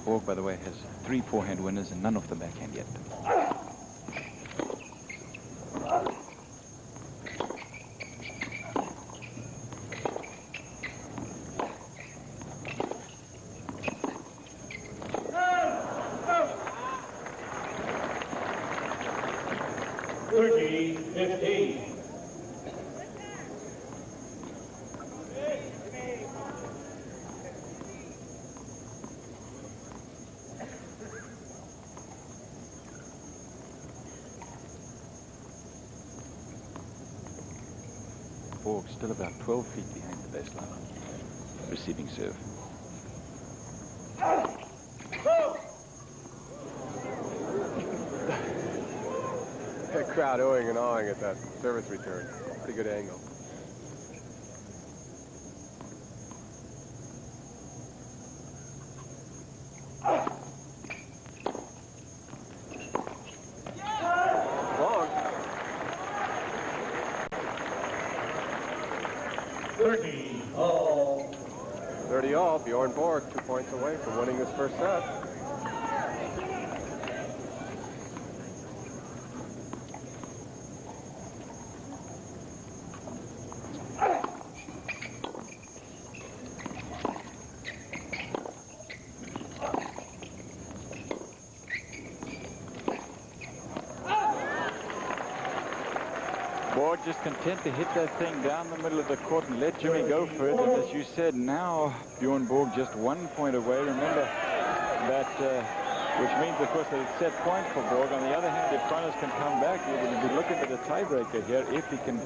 Speaker 1: Borg, by the way, has 3 forehand winners and none off the backhand yet. Borg still about 12 feet behind the baseline. Receiving serve.
Speaker 2: The crowd oohing and awing at that service return. Pretty good angle. Long.
Speaker 11: 30 all.
Speaker 2: 30 all. Bjorn Borg 2 points away from winning this first set.
Speaker 1: Borg just content to hit that thing down the middle of the court and let Jimmy go for it. And as you said, now Bjorn Borg just 1 point away. Remember that, which means, of course, that it's set point for Borg. On the other hand, if Connors can come back, we're going to be looking at a tiebreaker here if he can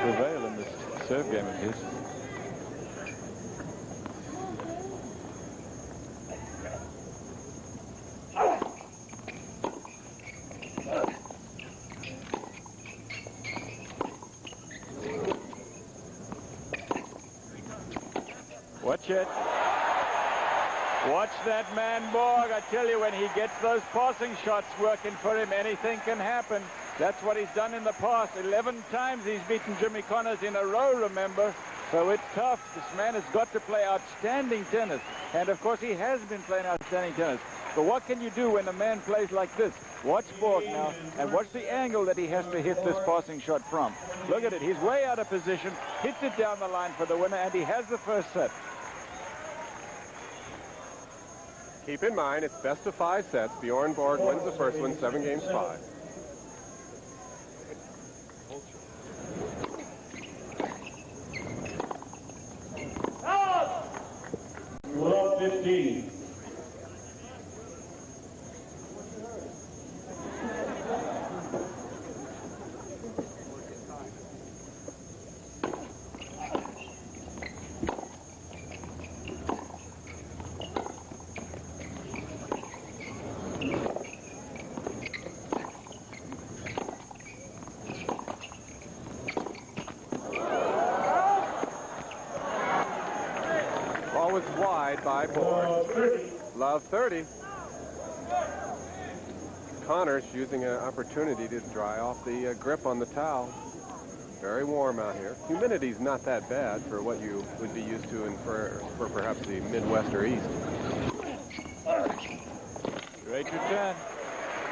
Speaker 1: prevail in this serve game of his. Watch it. Watch that man, Borg. I tell you, when he gets those passing shots working for him, anything can happen. That's what he's done in the past. 11 times he's beaten Jimmy Connors in a row, remember? So it's tough. This man has got to play outstanding tennis. And, of course, he has been playing outstanding tennis. But what can you do when a man plays like this? Watch Borg now, and watch the angle that he has to hit this passing shot from. Look at it. He's way out of position, hits it down the line for the winner, and he has the first set.
Speaker 2: Keep in mind, it's best of 5 sets. Bjorn Borg wins the first one, 7 games 5.
Speaker 11: Love 15.
Speaker 2: Wide by Borg. Love 30. Connors using an opportunity to dry off the grip on the towel. Very warm out here. Humidity's not that bad for what you would be used to for perhaps the Midwest or East.
Speaker 1: Great return.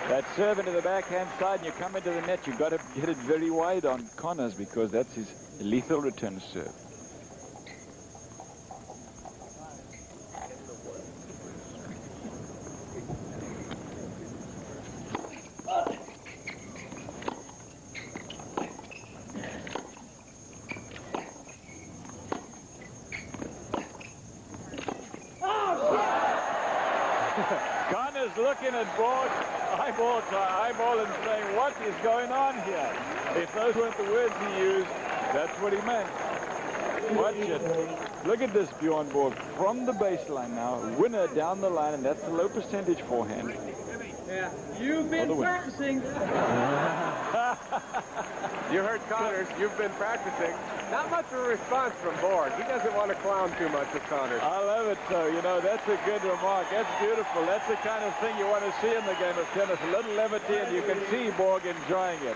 Speaker 1: That serve into the backhand side, and you come into the net, you've got to get it very wide on Connors because that's his lethal return serve. Connors looking at Borg, eyeball to eyeball, and saying, what is going on here? If those weren't the words he used, that's what he meant. Watch it. Look at this Bjorn Borg from the baseline now. Winner down the line, and that's a low percentage forehand.
Speaker 12: Yeah, you've been practicing.
Speaker 2: You heard Connors. You've been practicing. Not much of a response from Borg. He doesn't want to clown too much with Connors.
Speaker 1: I love it, so. You know, that's a good remark. That's beautiful. That's the kind of thing you want to see in the game of tennis. A little levity, and you can see Borg enjoying it.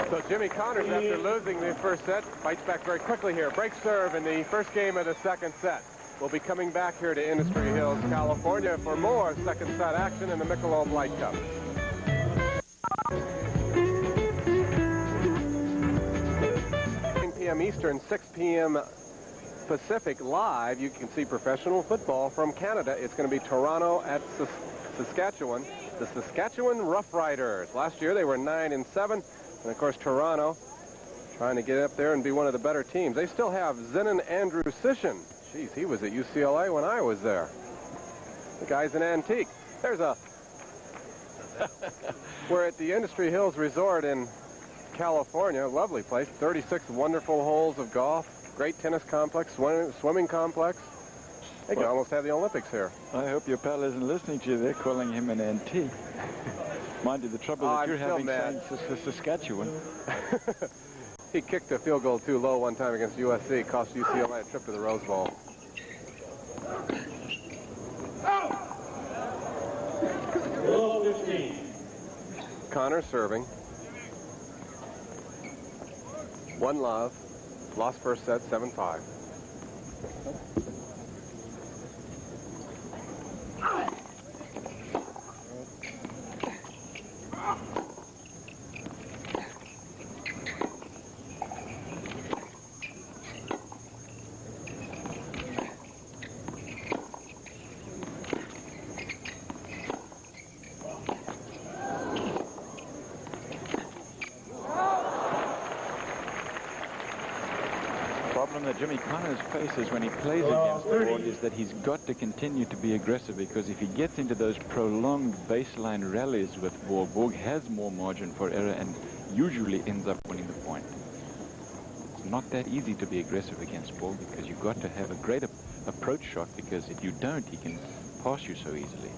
Speaker 2: So Jimmy Connors, after losing the first set, fights back very quickly here. Breaks serve in the first game of the second set. We'll be coming back here to Industry Hills, California for more second set action in the Michelob Light Cup. 9 p.m. Eastern, 6 p.m. Pacific live. You can see professional football from Canada. It's going to be Toronto at Saskatchewan. The Saskatchewan Roughriders. Last year they were 9-7. And, of course, Toronto trying to get up there and be one of the better teams. They still have Zenon Andrew Sishin. Jeez, he was at UCLA when I was there. The guy's an antique. There's a... We're at the Industry Hills Resort in California. Lovely place. 36 wonderful holes of golf. Great tennis complex, swimming complex. They could almost have the Olympics here.
Speaker 1: I hope your pal isn't listening to you. They're calling him an antique. Mind you, the trouble that you're having in Saskatchewan.
Speaker 2: He kicked a field goal too low one time against USC. Cost UCLA a trip to the Rose Bowl.
Speaker 11: Rule 15.
Speaker 2: Connor serving. 1-love. Lost first set, 7-5.
Speaker 1: That Jimmy Connors faces when he plays against Borg is that he's got to continue to be aggressive, because if he gets into those prolonged baseline rallies with Borg, Borg has more margin for error and usually ends up winning the point. It's not that easy to be aggressive against Borg, because you've got to have a great approach shot, because if you don't, he can pass you so easily.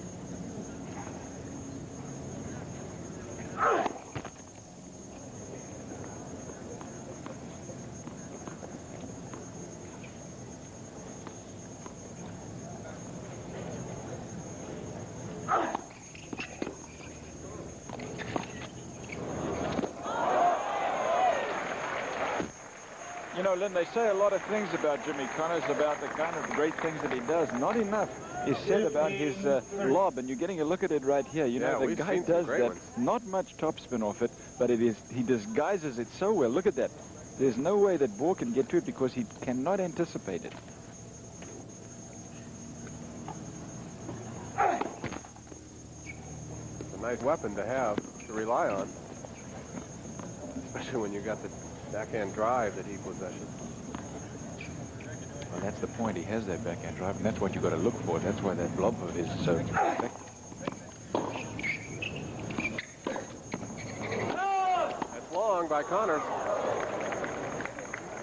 Speaker 1: You know, Lynn, they say a lot of things about Jimmy Connors, about the kind of great things that he does. Not enough is said about his lob, and you're getting a look at it right here. You know, the guy does that. Not much topspin off it, but he disguises it so well. Look at that. There's no way that Borg can get to it because he cannot anticipate it.
Speaker 2: It's a nice weapon to have, to rely on. Especially when you got the backhand drive that he possesses.
Speaker 1: Well, that's the point. He has that backhand drive, and that's what you've got to look for. That's why that blob hook is so effective.
Speaker 2: That's long by Connors.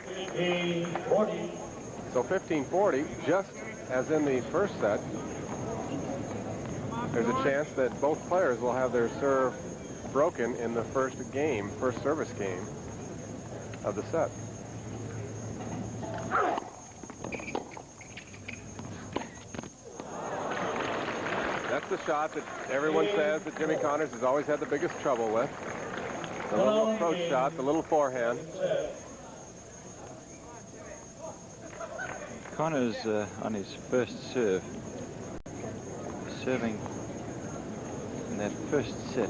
Speaker 11: 15-40.
Speaker 2: So 15-40, just as in the first set. There's a chance that both players will have their serve broken in the first service game of the set. That's the shot that everyone says that Jimmy Connors has always had the biggest trouble with. The little approach shot, the little forehand.
Speaker 1: Connors on his first serve, serving in that first set,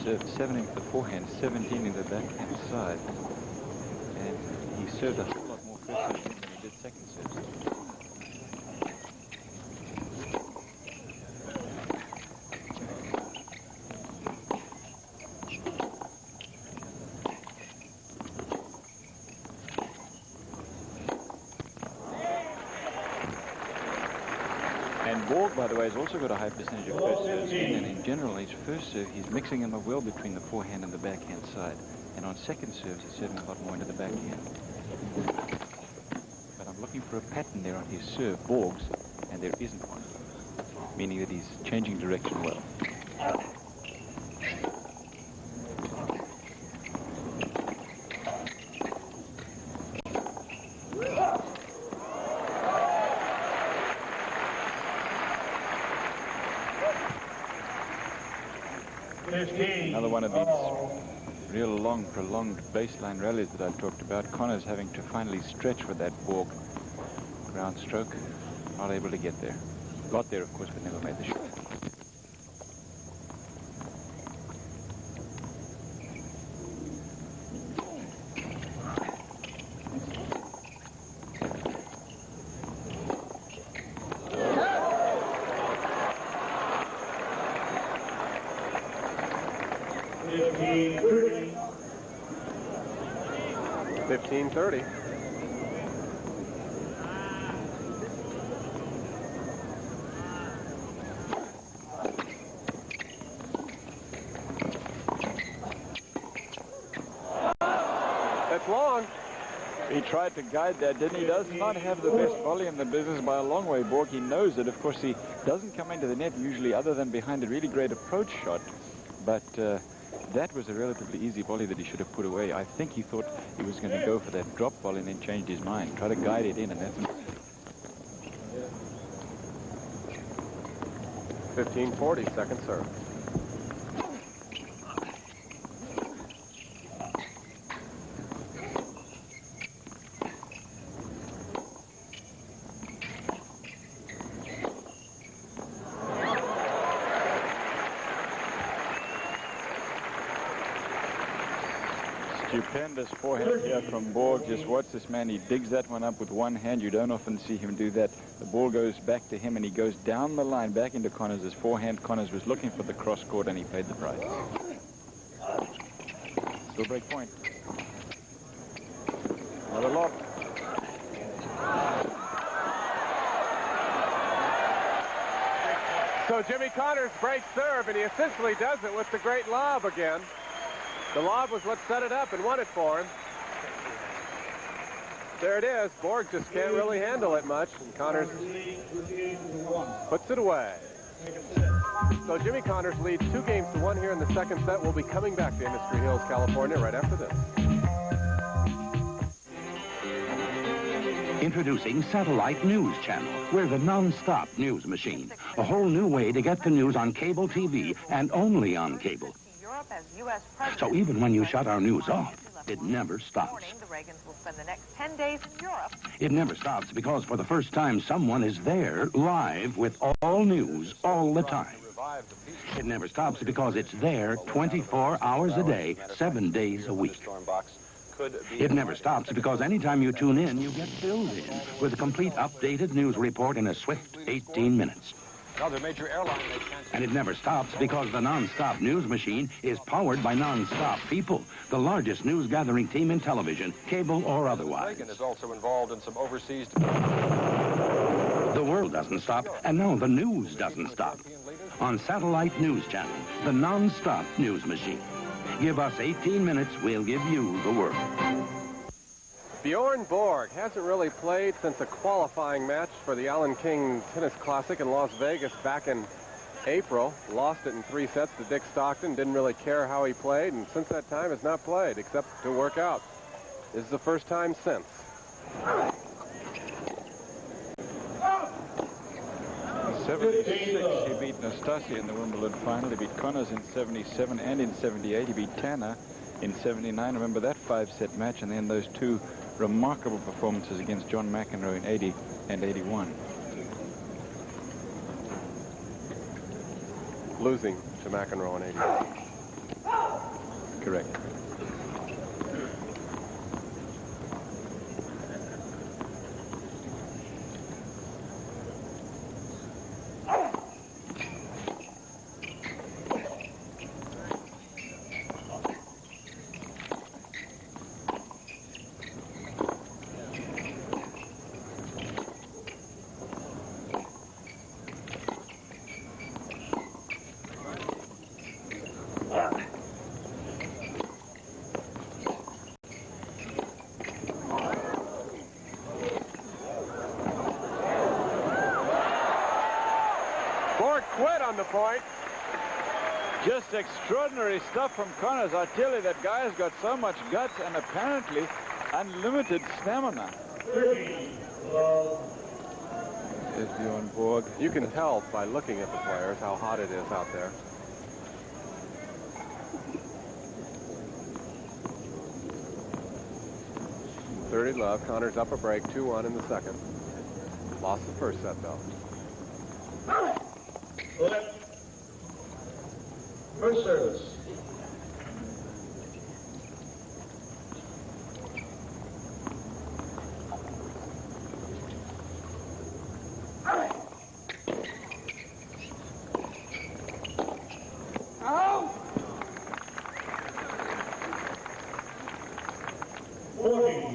Speaker 1: served 7 into the forehand, 17 in the backhand side. And he served a whole lot more first serves than he did second serves. And Borg, by the way, has also got a high percentage of first serves, and in general, his first serve, he's mixing them well between the forehand and the backhand side. And on second serves, he's serving a lot more into the backhand. But I'm looking for a pattern there on his serve, Borg's, and there isn't one, meaning that he's changing direction well. Another one of these real long, prolonged baseline rallies that I talked about. Connors having to finally stretch with that Borg ground stroke. Not able to get there. Got there, of course, but never made the shot.
Speaker 2: 15-30. That's long.
Speaker 1: He tried to guide that, didn't he? He does not have the best volley in the business by a long way, Borg. He knows it. Of course, he doesn't come into the net usually other than behind a really great approach shot. But that was a relatively easy volley that he should have put away. I think he thought he was going to go for that drop volley and then changed his mind. Try to guide it in, and that's...
Speaker 2: 15-40, second serve.
Speaker 1: Stupendous forehand here from Borg. Just watch this man. He digs that one up with one hand. You don't often see him do that. The ball goes back to him, and he goes down the line back into Connors' forehand. Connors was looking for the cross court, and he paid the price. Still break point. Another lob.
Speaker 2: So Jimmy Connors breaks serve, and he essentially does it with the great lob again. The lob was what set it up and won it for him. There it is. Borg just can't really handle it much. And Connors puts it away. So Jimmy Connors leads 2-1 here in the second set. We'll be coming back to Industry Hills, California right after this.
Speaker 10: Introducing Satellite News Channel. We're the non-stop news machine. A whole new way to get the news on cable TV and only on cable. So even when you shut our news off, it never stops.
Speaker 20: The Reagans will spend the next 10 days in Europe.
Speaker 10: It never stops because for the first time, someone is there live with all news all the time. It never stops because it's there 24 hours a day, 7 days a week. It never stops because anytime you tune in, you get filled in with a complete updated news report in a swift 18 minutes.
Speaker 6: Another major airline
Speaker 10: And it never stops because the non-stop news machine is powered by non-stop people, the largest news-gathering team in television, cable or otherwise.
Speaker 6: Reagan is also involved in some overseas...
Speaker 10: The world doesn't stop, and no, the news doesn't stop. On Satellite News Channel, the non-stop news machine. Give us 18 minutes, we'll give you the world.
Speaker 2: Bjorn Borg hasn't really played since a qualifying match for the Allen King Tennis Classic in Las Vegas back in April. Lost it in 3 sets to Dick Stockton. Didn't really care how he played, and since that time has not played except to work out. This is the first time since.
Speaker 1: In 76, he beat Nastasi in the Wimbledon final. He beat Connors in 77 and in 78. He beat Tanner in 79. Remember that 5-set match, and then those 2 remarkable performances against John McEnroe in 80 and 81.
Speaker 2: Losing to McEnroe in 80.
Speaker 1: Correct.
Speaker 2: Borg quit on the point.
Speaker 1: Just extraordinary stuff from Connors. I tell you, that guy has got so much guts and apparently unlimited stamina. There's Bjorn Borg.
Speaker 2: You can tell by looking at the players how hot it is out there. Thirty love. Connors up a break, 2-1 in the second. Lost the first set though.
Speaker 6: First service. Out. 40.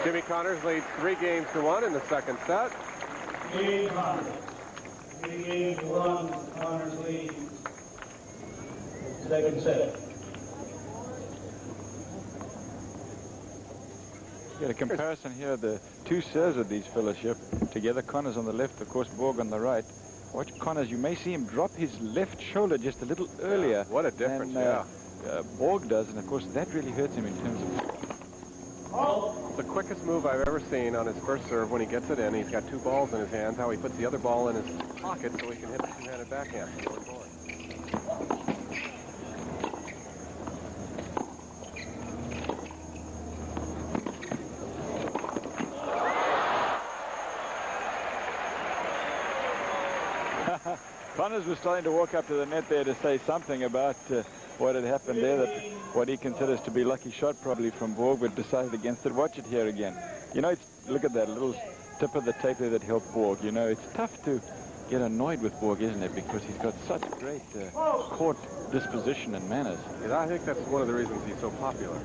Speaker 2: Jimmy Connors leads 3-1 in the second set.
Speaker 11: Game Connors. 3-1, Connors lead. Second set.
Speaker 1: Get a comparison here. The two serves of these fellowship together. Connors on the left, of course, Borg on the right. Watch Connors. You may see him drop his left shoulder just a little earlier.
Speaker 2: What a difference,
Speaker 1: than, Borg does, and of course that really hurts him in terms of...
Speaker 2: It's the quickest move I've ever seen on his first serve when he gets it in. He's got two balls in his hands. How he puts the other ball in his pocket so he can hit the two-handed backhand.
Speaker 1: Connors was starting to walk up to the net there to say something about what had happened there, that what he considers to be lucky shot probably from Borg, but decided against it. Watch it here again. You know, look at that little tip of the tape there that helped Borg. You know, it's tough to get annoyed with Borg, isn't it? Because he's got such great court disposition and manners.
Speaker 2: Yeah, I think that's one of the reasons he's so popular.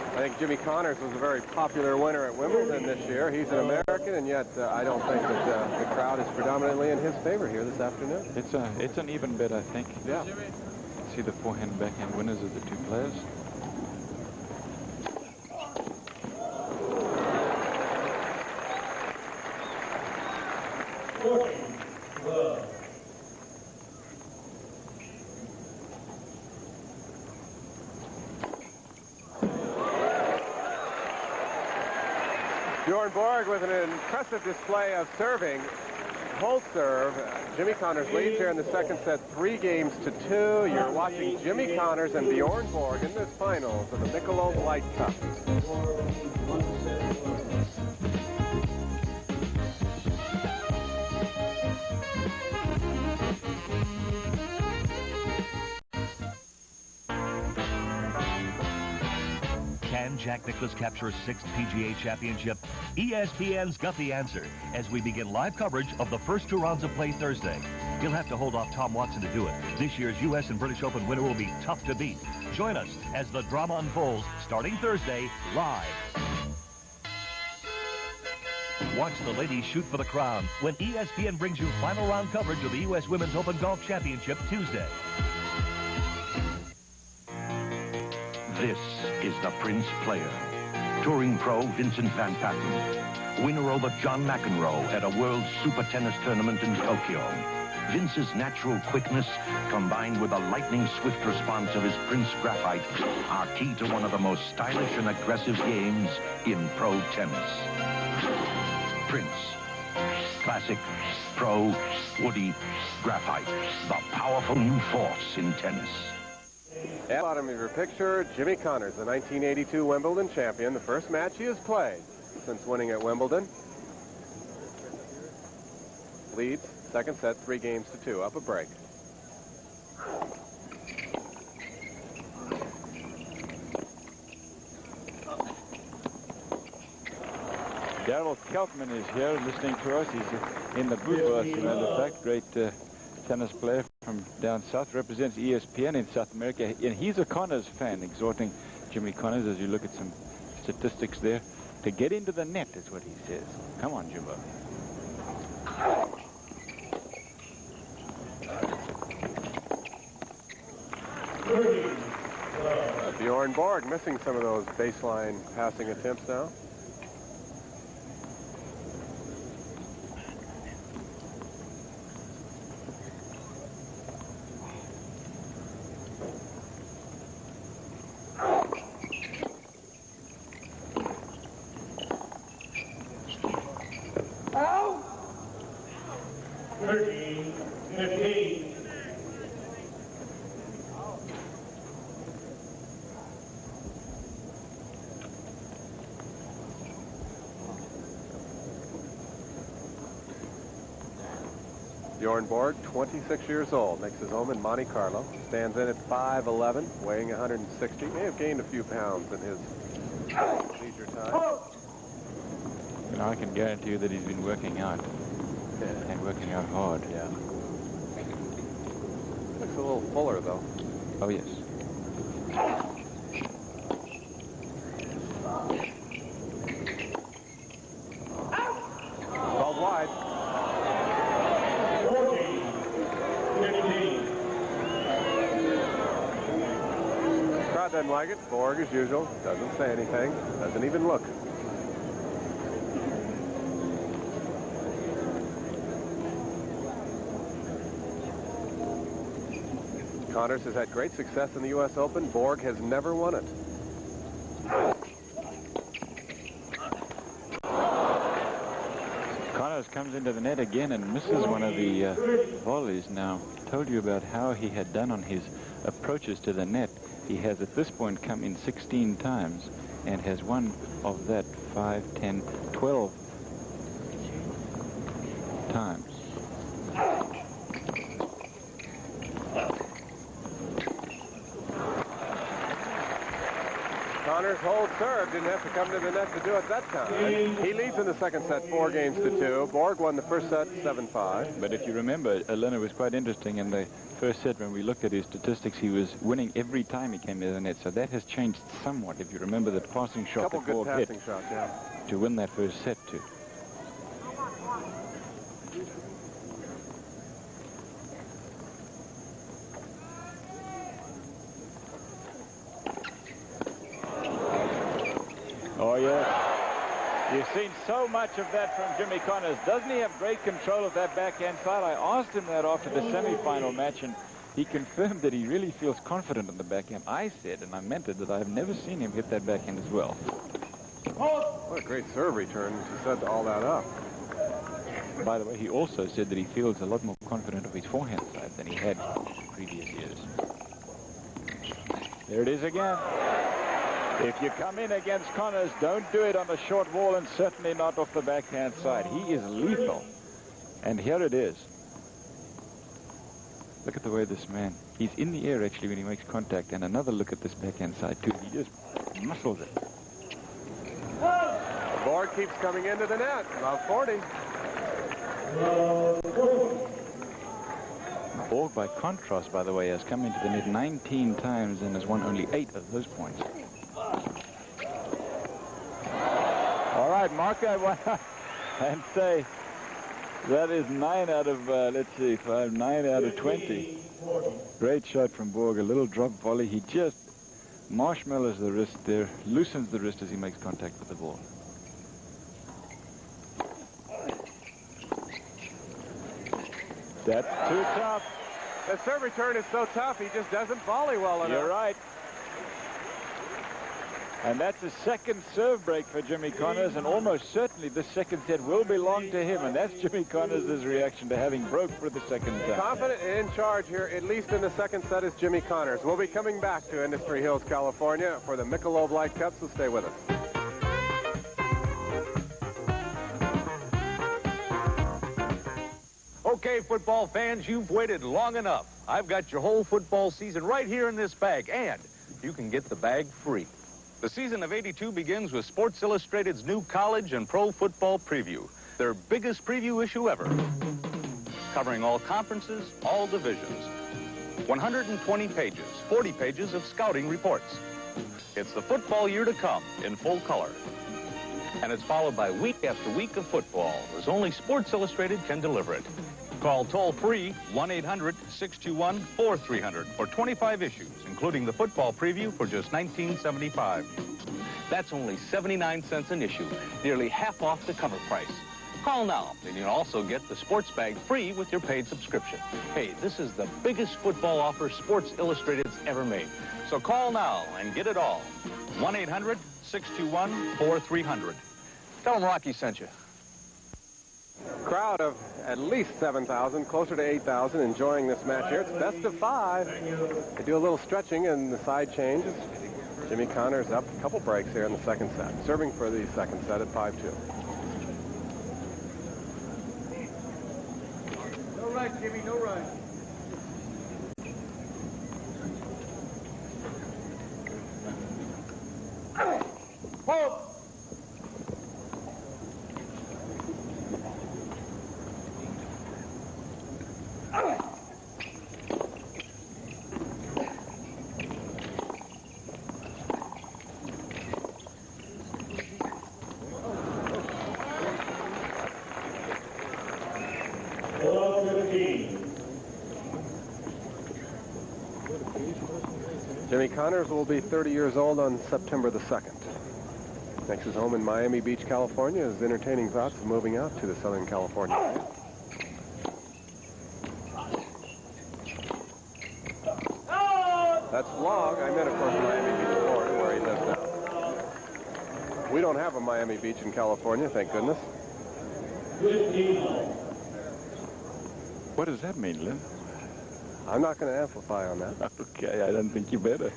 Speaker 2: I think Jimmy Connors was a very popular winner at Wimbledon this year. He's an American, and yet I don't think that the crowd is predominantly in his favor here this afternoon.
Speaker 1: It's an even bet, I think.
Speaker 2: Yeah.
Speaker 1: See the forehand backhand winners of the two players.
Speaker 2: Bjorn Borg with an impressive display of serving. Hold serve. Jimmy Connors leads here in the second set, 3-2. You're watching Jimmy Connors and Bjorn Borg in this finals of the Michelob Light Cup.
Speaker 21: Can Jack Nicklaus capture a 6th PGA championship? ESPN's got the answer as we begin live coverage of the first two rounds of play Thursday. He'll have to hold off Tom Watson to do it. This year's U.S. and British Open winner will be tough to beat. Join us as the drama unfolds starting Thursday live. Watch the ladies shoot for the crown when ESPN brings you final round coverage of the U.S. Women's Open Golf Championship Tuesday.
Speaker 10: This is the Prince Player. Touring pro Vincent Van Patten. Winner over John McEnroe at a World Super Tennis Tournament in Tokyo. Vince's natural quickness, combined with the lightning-swift response of his Prince Graphite, are key to one of the most stylish and aggressive games in pro tennis. Prince. Classic, pro, woody, graphite. The powerful new force in tennis.
Speaker 2: At the bottom of your picture, Jimmy Connors, the 1982 Wimbledon champion, the first match he has played since winning at Wimbledon. Leads, second set, 3-2, up a break.
Speaker 1: Darryl Keltman is here listening to us. He's in the booth with us, as a matter of fact. Great tennis player from down south, represents ESPN in South America, and he's a Connors fan, exhorting Jimmy Connors, as you look at some statistics there, to get into the net, is what he says. Come on, Jimbo.
Speaker 2: Bjorn Borg missing some of those baseline passing attempts now. Bjorn Borg, 26 years old, makes his home in Monte Carlo, stands in at 5'11", weighing 160. May have gained a few pounds in his leisure time.
Speaker 1: You know, I can guarantee you that he's been working out, and working out hard.
Speaker 2: Yeah. Looks a little fuller, though.
Speaker 1: Oh, yes.
Speaker 2: Called wide.
Speaker 6: 14-15.
Speaker 2: Crowd doesn't like it. Borg, as usual, doesn't say anything, doesn't even look. Connors has had great success in the U.S. Open. Borg has never won it.
Speaker 1: Connors comes into the net again and misses one of the volleys. Now, told you about how he had done on his approaches to the net. He has at this point come in 16 times and has won of that 5, 10, 12 times.
Speaker 2: Connors holds serve. Didn't have to come to the net to do it that time. He leads in the second set 4-2. Borg won the first set 7-5.
Speaker 1: But if you remember, Leonard was quite interesting in the first set when we looked at his statistics. He was winning every time he came to the net. So that has changed somewhat. If you remember the passing shot
Speaker 2: Couple
Speaker 1: that
Speaker 2: good
Speaker 1: Borg hit
Speaker 2: passing shots, yeah.
Speaker 1: to win that first set too. Oh, yeah. You've seen so much of that from Jimmy Connors. Doesn't he have great control of that backhand side? I asked him that after the semifinal match, and he confirmed that he really feels confident in the backhand. I said, and I meant it, that I have never seen him hit that backhand as well.
Speaker 2: What a great serve return to set all that up.
Speaker 1: By the way, he also said that he feels a lot more confident of his forehand side than he had previous years. There it is again. If you come in against Connors, don't do it on a short wall and certainly not off the backhand side. He is lethal. And here it is. Look at the way this man, he's in the air actually when he makes contact. And another look at this backhand side too. He just muscles it.
Speaker 2: The Borg keeps coming into the net. About 40.
Speaker 1: Borg, by contrast, by the way, has come into the net 19 times and has won only 8 of those points. All right, mark that one and say that is 9 out of, let's see, 9 out of 20. Great shot from Borg, a little drop volley. He just marshmallows the wrist there, loosens the wrist as he makes contact with the ball. That's too tough.
Speaker 2: The serve return is so tough, he just doesn't volley well enough.
Speaker 1: You're right. And that's a second serve break for Jimmy Connors, and almost certainly this second set will belong to him, and that's Jimmy Connors' reaction to having broke for the second time.
Speaker 2: Confident and in charge here, at least in the second set, is Jimmy Connors. We'll be coming back to Industry Hills, California for the Michelob Light Cup, so stay with us.
Speaker 3: Okay, football fans, you've waited long enough. I've got your whole football season right here in this bag, and you can get the bag free. The season of '82 begins with Sports Illustrated's new college and pro football preview, their biggest preview issue ever, covering all conferences, all divisions. 120 pages, 40 pages of scouting reports. It's the football year to come in full color. And it's followed by week after week of football, as only Sports Illustrated can deliver it. Call toll-free 1-800-621-4300 for 25 issues, including the football preview for just $19.75. That's only 79 cents an issue, nearly half off the cover price. Call now, and you'll also get the sports bag free with your paid subscription. Hey, this is the biggest football offer Sports Illustrated's ever made. So call now and get it all. 1-800-621-4300. Tell them Rocky sent you.
Speaker 2: Crowd of at least 7,000, closer to 8,000, enjoying this match here. It's best of 5. They do a little stretching and the side changes. Jimmy Connors up a couple breaks here in the second set, serving for the second set at 5-2.
Speaker 11: No right, Jimmy, no right.
Speaker 2: Whoa! Jimmy Connors will be 30 years old on September the 2nd. Makes his home in Miami Beach, California. His entertaining thoughts of moving out to the Southern California. That's long. I meant, of course, Miami Beach, Florida, where he lives now. We don't have a Miami Beach in California, thank goodness.
Speaker 1: What does that mean, Lynn?
Speaker 2: I'm not going to amplify on that.
Speaker 1: Okay, I don't think you better.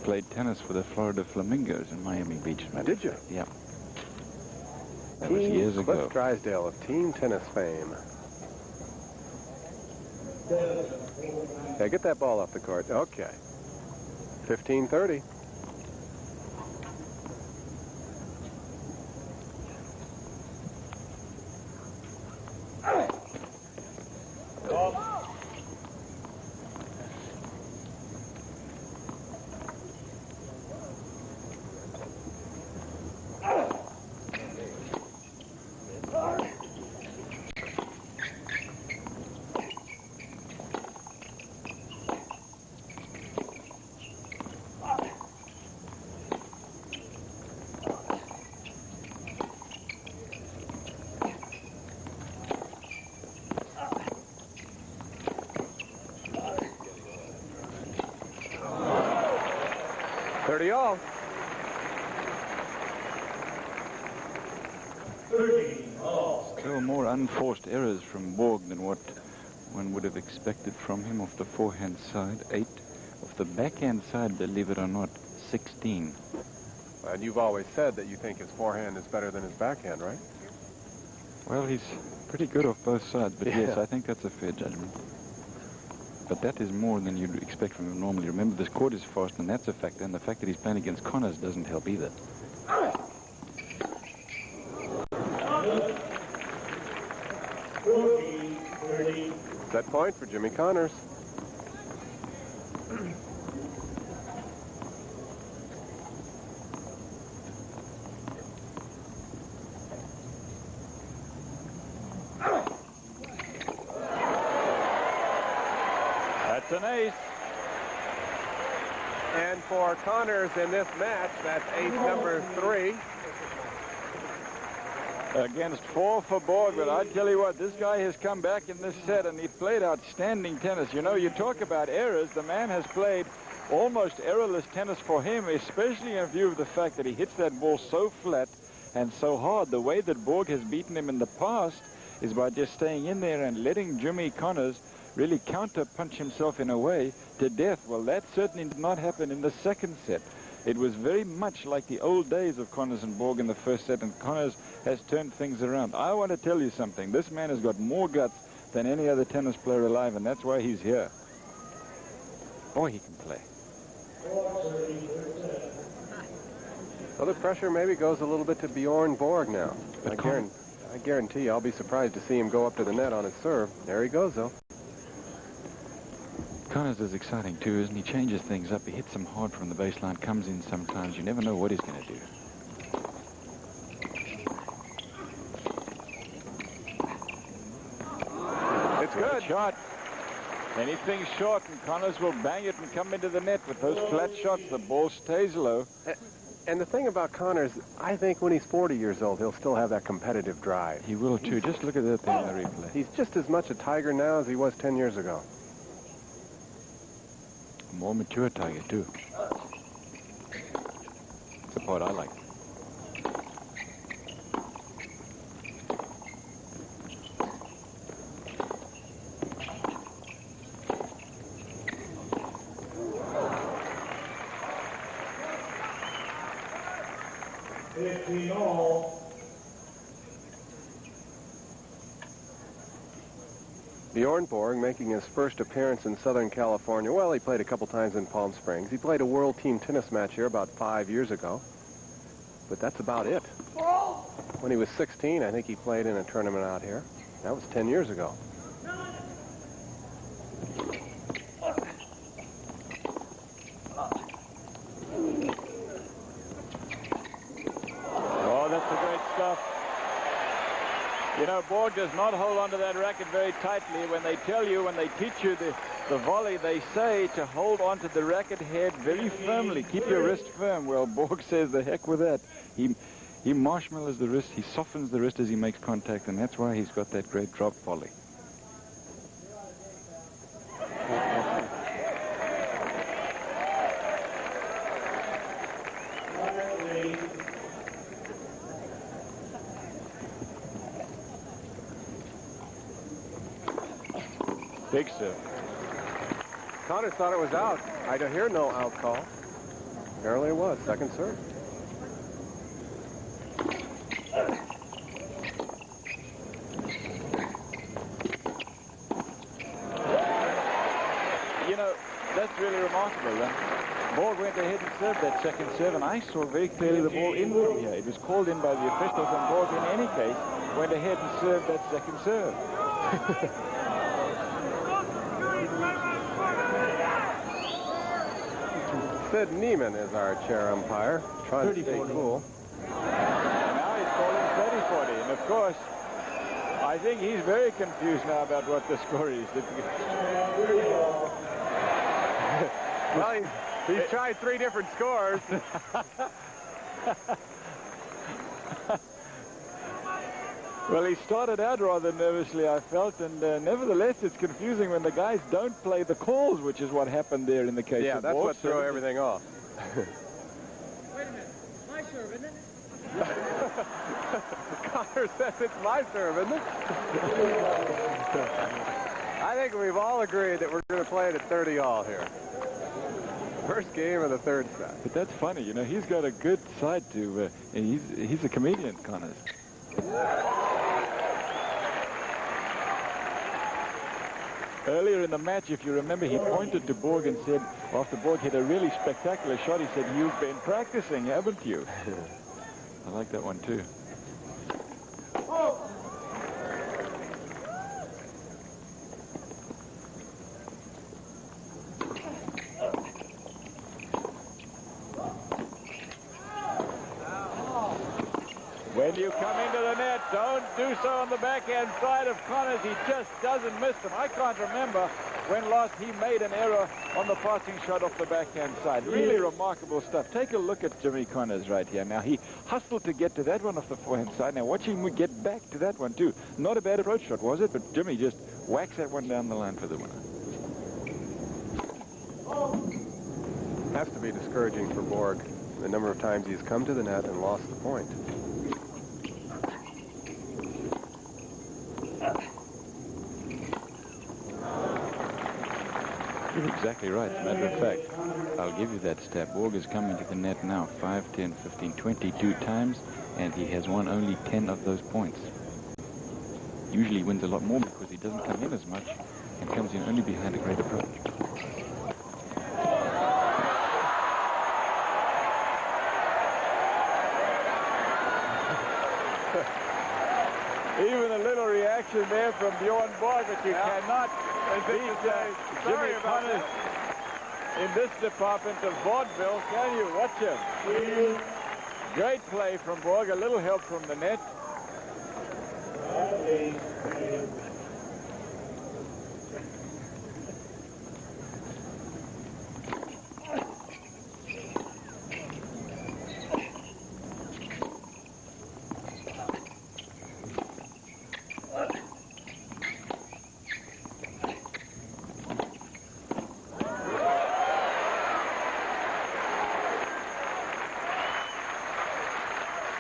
Speaker 1: Played tennis for the Florida Flamingos in Miami Beach.
Speaker 2: Did you?
Speaker 1: Yeah. That was years ago.
Speaker 2: Cliff Drysdale of team tennis fame. Okay, get that ball off the court. Okay. 15-30. All.
Speaker 1: 30 all. Still more unforced errors from Borg than what one would have expected from him off the forehand side. 8. Off the backhand side, believe it or not, 16.
Speaker 2: And you've always said that you think his forehand is better than his backhand, right?
Speaker 1: Well, he's pretty good off both sides, but yes, I think that's a fair judgment. But that is more than you'd expect from him normally. Remember, this court is fast, and that's a factor. And the fact that he's playing against Connors doesn't help either.
Speaker 2: Set point for Jimmy Connors.
Speaker 1: That's an ace.
Speaker 2: And for Connors in this match, that's ace number 3.
Speaker 1: Against 4 for Borg, but I tell you what, this guy has come back in this set and he played outstanding tennis. You know, you talk about errors, the man has played almost errorless tennis for him, especially in view of the fact that he hits that ball so flat and so hard. The way that Borg has beaten him in the past is by just staying in there and letting Jimmy Connors really counter-punch himself in a way to death. Well, that certainly did not happen in the second set. It was very much like the old days of Connors and Borg in the first set, and Connors has turned things around. I want to tell you something. This man has got more guts than any other tennis player alive, and that's why he's here. Boy, he can play.
Speaker 2: Well, the pressure maybe goes a little bit to Bjorn Borg now. I guarantee you, I'll be surprised to see him go up to the net on his serve. There he goes, though.
Speaker 1: Connors is exciting too, isn't he? Changes things up. He hits them hard from the baseline, comes in sometimes. You never know what he's going to do.
Speaker 2: It's good.
Speaker 1: Shot. Anything short, and Connors will bang it and come into the net. With those flat shots, the ball stays low.
Speaker 2: And the thing about Connors, I think when he's 40 years old, he'll still have that competitive drive.
Speaker 1: He will too. Just look at that thing in the replay.
Speaker 2: He's just as much a Tiger now as he was 10 years ago.
Speaker 1: More mature Tiger, too. That's the part I like.
Speaker 2: Bjorn Borg making his first appearance in Southern California. Well, he played a couple times in Palm Springs. He played a world team tennis match here about 5 years ago. But that's about it. When he was 16, I think he played in a tournament out here. That was 10 years ago.
Speaker 1: know, Borg does not hold onto that racket very tightly. When they tell you, when they teach you the volley, they say to hold onto the racket head very firmly. Keep your wrist firm. Well, Borg says the heck with that. He marshmallows the wrist. He softens the wrist as he makes contact, and that's why he's got that great drop volley. Big serve.
Speaker 2: Connor thought it was out. I don't hear no out call. Apparently it was. Second serve.
Speaker 1: You know, that's really remarkable. Borg went ahead and served that second serve, and I saw very clearly the ball inward here. It was called in by the officials, and Borg, in any case, went ahead and served that second serve.
Speaker 2: Sid Neiman is our chair umpire, trying to stay cool.
Speaker 1: Now he's calling 30-40, and of course, I think he's very confused now about what the score is.
Speaker 2: Well, he's tried 3 different scores.
Speaker 1: Well, he started out rather nervously, I felt, and nevertheless, it's confusing when the guys don't play the calls, which is what happened there in the case of
Speaker 2: that's
Speaker 1: Borg.
Speaker 2: what threw everything off.
Speaker 11: Wait a minute. My serve, isn't it?
Speaker 2: Connor says it's my serve, isn't it? I think we've all agreed that we're going to play it at 30-all here. First game of the third set.
Speaker 1: But that's funny, you know, he's got a good side to, he's a comedian, Connors. Earlier in the match, if you remember, he pointed to Borg and said, after Borg hit a really spectacular shot, he said, "You've been practicing, haven't you?" I like that one, too. When you come into the net, don't do so on the backhand side of Connors. He just doesn't miss them. I can't remember when last he made an error on the passing shot off the backhand side. Really remarkable stuff. Take a look at Jimmy Connors right here. Now, he hustled to get to that one off the forehand side. Now, watch him get back to that one, too. Not a bad approach shot, was it? But Jimmy just whacks that one down the line for the winner.
Speaker 2: Has to be discouraging for Borg. The number of times he's come to the net and lost the point.
Speaker 1: You're exactly right. As a matter of fact, I'll give you that stat. Borg is coming to the net now 5, 10, 15, 22 times, and he has won only 10 of those points. Usually he wins a lot more because he doesn't come in as much and comes in only behind a great approach. Even a little reaction there from Bjorn Borg, but you cannot beat Jimmy Connors in this department of vaudeville, can you? Watch him. Great play from Borg, a little help from the net.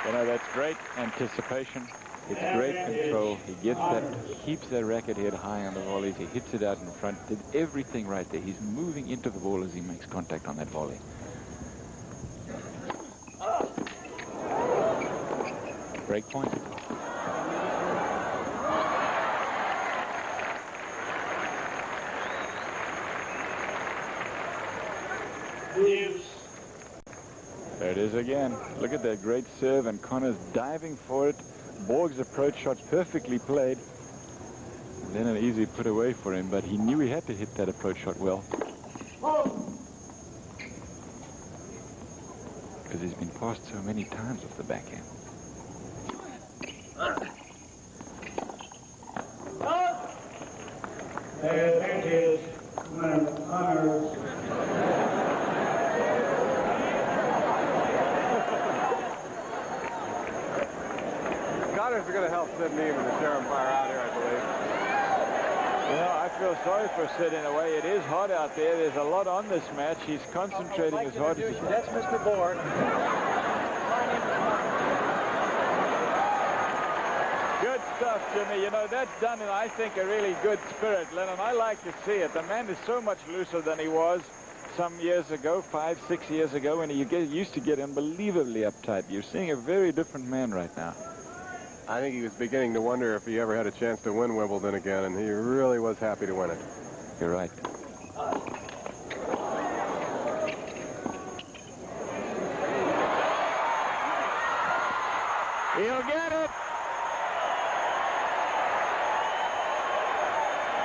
Speaker 1: You know, that's great anticipation. It's great control. He gets that, keeps that racket head high on the volleys. He hits it out in front. Did everything right there. He's moving into the ball as he makes contact on that volley. Break point. There it is again. Look at that great serve, and Connors diving for it. Borg's approach shot's perfectly played. And then an easy put away for him, but he knew he had to hit that approach shot well. Because he's been passed so many times off the backhand.
Speaker 6: Thank you, Connors.
Speaker 2: Connors are going to help Sid Neiman, the chair umpire, out here, I believe.
Speaker 1: Well, I feel sorry for Sid in a way. It is hot out there. There's a lot on this match. He's concentrating as hard as he can.
Speaker 2: That's Mr. Borg.
Speaker 1: Good stuff, Jimmy. You know, that's done in, I think, a really good spirit, Lennon. I like to see it. The man is so much looser than he was some years ago, 5, 6 years ago, and he used to get unbelievably uptight. You're seeing a very different man right now.
Speaker 2: I think he was beginning to wonder if he ever had a chance to win Wimbledon again, and he really was happy to win it.
Speaker 1: You're right. He'll get it.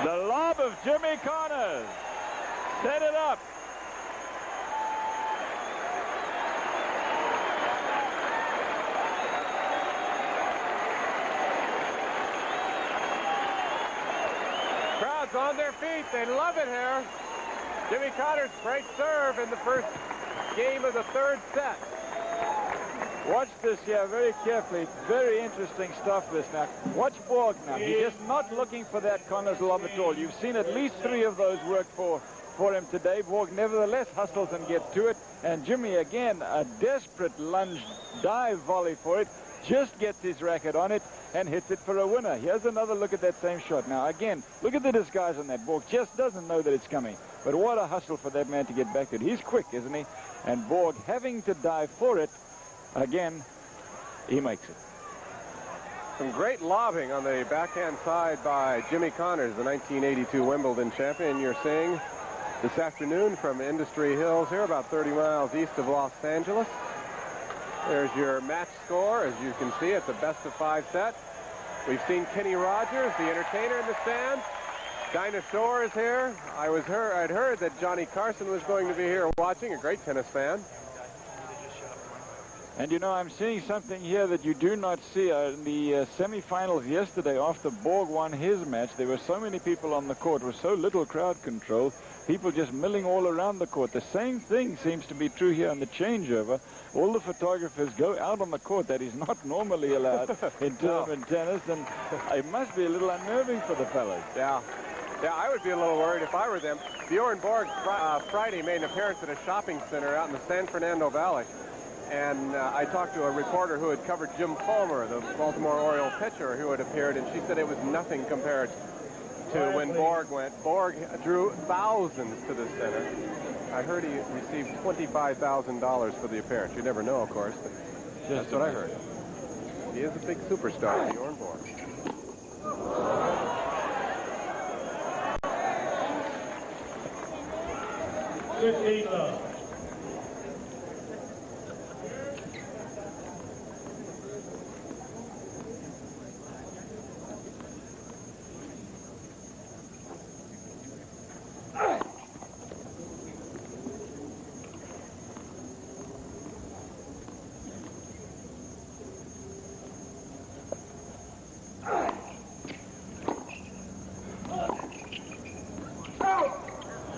Speaker 1: The lob of Jimmy Connors. Set it up.
Speaker 2: Crowd's on their feet. They love it here. Jimmy Connors' great serve in the first game of the third set.
Speaker 1: Watch this here very carefully. Very interesting stuff, this now. Watch Borg now. He's just not looking for that Connors lob at all. You've seen at least 3 of those work for him today. Borg nevertheless hustles and gets to it. And Jimmy, again, a desperate lunge dive volley for it. Just gets his racket on it and hits it for a winner. Here's another look at that same shot. Now, again, look at the disguise on that. Borg just doesn't know that it's coming. But what a hustle for that man to get back to it. He's quick, isn't he? And Borg having to dive for it, again, he makes it.
Speaker 2: Some great lobbing on the backhand side by Jimmy Connors, the 1982 Wimbledon champion. You're seeing this afternoon from Industry Hills here, about 30 miles east of Los Angeles. There's your match score. As you can see, it's a best-of-5 set. We've seen Kenny Rogers, the entertainer, in the stands. Dinah Shore is here. I'd heard that Johnny Carson was going to be here watching, a great tennis fan.
Speaker 1: And you know, I'm seeing something here that you do not see. In the semifinals yesterday, after Borg won his match, there were so many people on the court with so little crowd control, people just milling all around the court. The same thing seems to be true here on the changeover. All the photographers go out on the court. That is not normally allowed in tournament tennis, and it must be a little unnerving for the fellas.
Speaker 2: Yeah. Yeah, I would be a little worried if I were them. Bjorn Borg Friday made an appearance at a shopping center out in the San Fernando Valley. And I talked to a reporter who had covered Jim Palmer, the Baltimore Oriole pitcher, who had appeared, and she said it was nothing compared to when Borg went. Borg drew thousands to the center. I heard he received $25,000 for the appearance. You never know, of course, but that's what I heard. He is a big superstar, Bjorn Borg.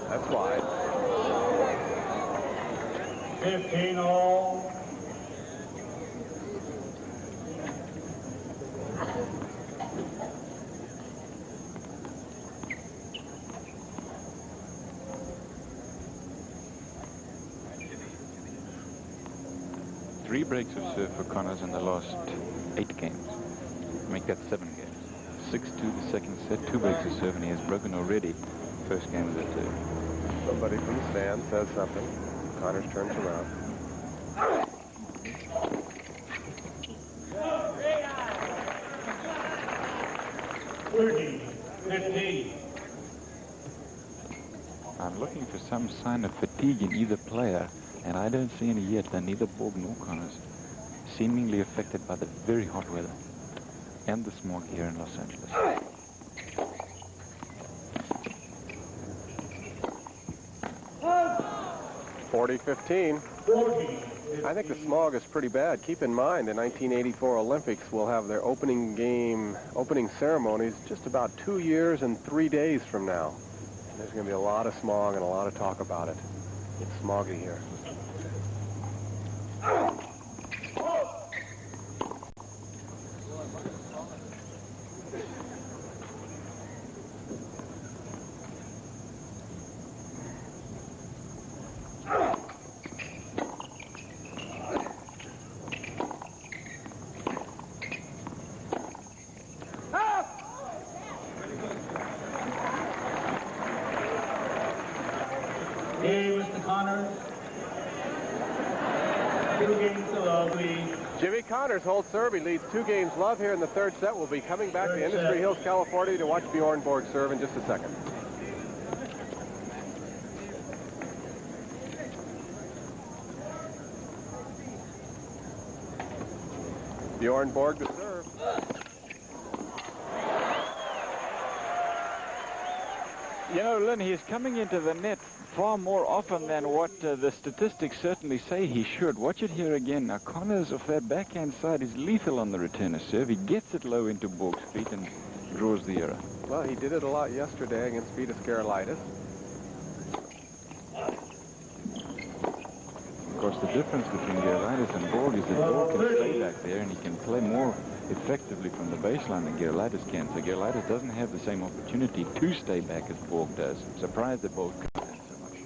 Speaker 2: That's wide.
Speaker 6: 15 all.
Speaker 1: Three breaks of serve for Connors in the last 8 games. Make that 7 games. 6-2 the second set, 2 breaks of serve, and he has broken already first game of the third.
Speaker 2: Somebody from the stand says something. Connors turns around.
Speaker 1: I'm looking for some sign of fatigue in either player, and I don't see any yet. Neither Borg nor Connors, seemingly affected by the very hot weather and the smog here in Los Angeles.
Speaker 2: 40-15. I think the smog is pretty bad. Keep in mind, the 1984 Olympics will have their opening ceremonies just about 2 years and 3 days from now. There's going to be a lot of smog and a lot of talk about it. It's smoggy here.
Speaker 6: Hey, Mr. Connors. 2 games to love, please.
Speaker 2: Jimmy Connors holds serve. He leads 2 games love here in the third set. We'll be coming back to Industry Hills, California to watch Bjorn Borg serve in just a second. Bjorn Borg to serve.
Speaker 1: You know, Lynn, he's coming into the net far more often than what the statistics certainly say he should. Watch it here again. Now, Connors off that backhand side is lethal on the returner serve. He gets it low into Borg's feet and draws the error.
Speaker 2: Well, he did it a lot yesterday against Vitas Gerulaitis.
Speaker 1: Of course, the difference between Gerulaitis and Borg is that Borg can stay back there and he can play more effectively from the baseline than Gerulaitis can. So Gerulaitis doesn't have the same opportunity to stay back as Borg does. Surprised that Borg comes in so much.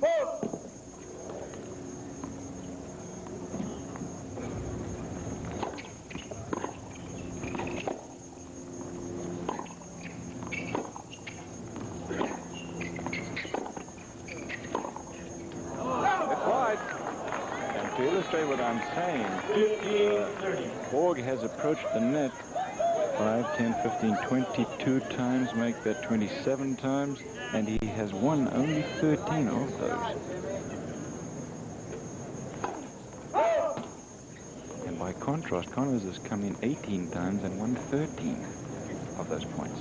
Speaker 2: It's wide.
Speaker 1: And to illustrate what I'm saying, Borg has approached the net 5, 10, 15, 22 times, make that 27 times, and he has won only 13 of those. And by contrast, Connors has come in 18 times and won 13 of those points.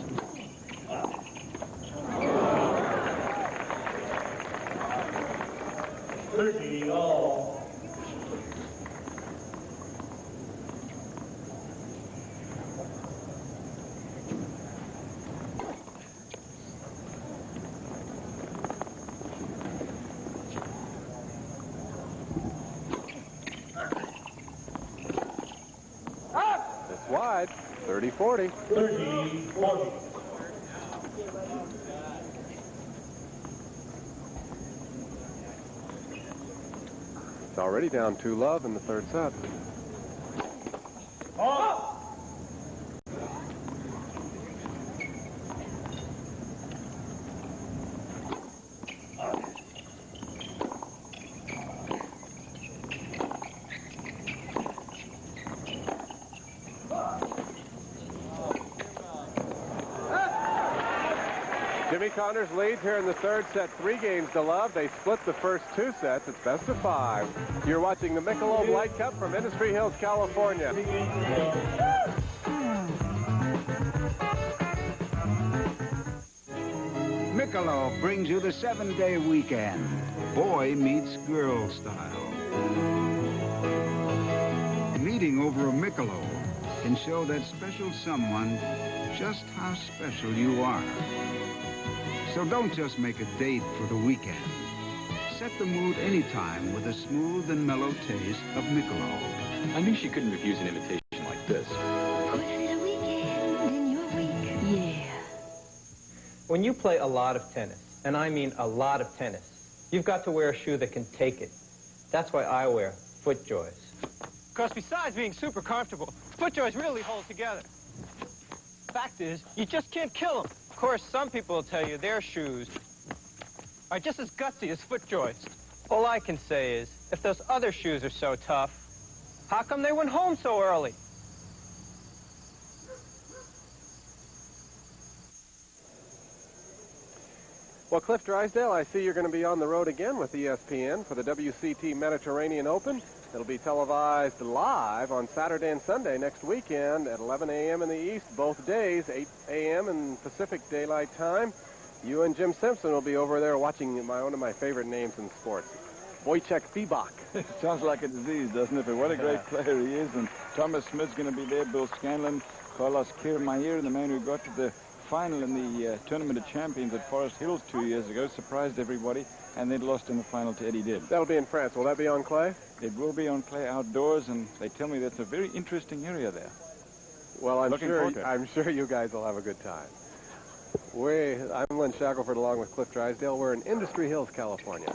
Speaker 6: All.
Speaker 2: It's wide. 30-40.
Speaker 6: 30-40.
Speaker 2: It's already down 2 love in the third set. Jimmy Connors leads here in the third set, 3 games to love. They split the first 2 sets. It's best of 5. You're watching the Michelob Light Cup from Industry Hills, California.
Speaker 4: Michelob brings you the 7-day weekend. Boy meets girl style. Meeting over a Michelob can show that special someone just how special you are. So don't just make a date for the weekend. Set the mood anytime with a smooth and mellow taste of Michelob.
Speaker 5: I knew she couldn't refuse an invitation like this.
Speaker 11: Put a little weekend in your week. Yeah.
Speaker 12: When you play a lot of tennis, and I mean a lot of tennis, you've got to wear a shoe that can take it. That's why I wear FootJoys. Because besides being super comfortable, FootJoys really hold together. Fact is, you just can't kill them. Of course, some people will tell you their shoes are just as gutsy as FootJoys. All I can say is, if those other shoes are so tough, how come they went home so early?
Speaker 2: Well, Cliff Drysdale, I see you're going to be on the road again with ESPN for the WCT Mediterranean Open. It'll be televised live on Saturday and Sunday next weekend at 11 a.m. in the East, both days, 8 a.m. in Pacific Daylight Time. You and Jim Simpson will be over there watching one of my favorite names in sports. Wojciech Fibach.
Speaker 1: It sounds like a disease, doesn't it? But what a great player he is. And Thomas Smith's going to be there, Bill Scanlon, Carlos Kiermaier, the man who got to the final in the Tournament of Champions at Forest Hills 2 years ago, surprised everybody, and then lost in the final to Eddie Dibb.
Speaker 2: That'll be in France. Will that be on clay?
Speaker 1: It will be on clay outdoors, and they tell me that's a very interesting area there.
Speaker 2: Well, I'm
Speaker 1: Looking forward to it.
Speaker 2: sure you guys will have a good time. I'm Len Shackelford along with Cliff Drysdale. We're in Industry Hills, California.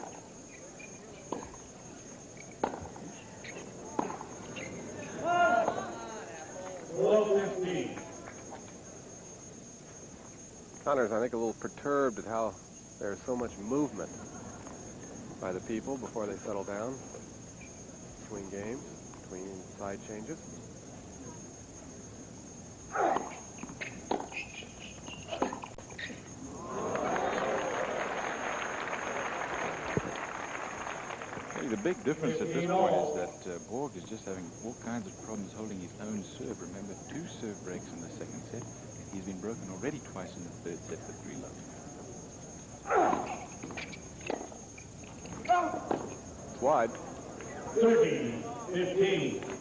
Speaker 2: Connor's, I think, a little perturbed at how there's so much movement by the people before they settle down between games, between side changes.
Speaker 1: The big difference at this point is that Borg is just having all kinds of problems holding his own serve. Remember, 2 serve breaks in the second set. He's been broken already twice in the third set for 3-love.
Speaker 2: It's wide.
Speaker 6: 13-15.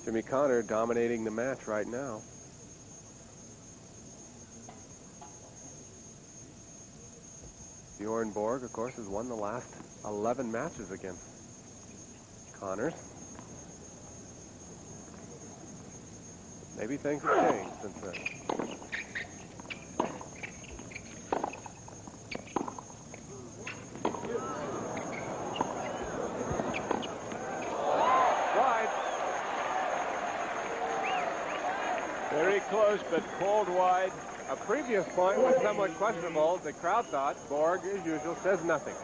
Speaker 2: Jimmy Connor dominating the match right now. Bjorn Borg, of course, has won the last 11 matches against Connors. Maybe things have changed since then.
Speaker 1: Very close, but called wide.
Speaker 2: A previous point was somewhat questionable. The crowd thought. Borg, as usual, says nothing.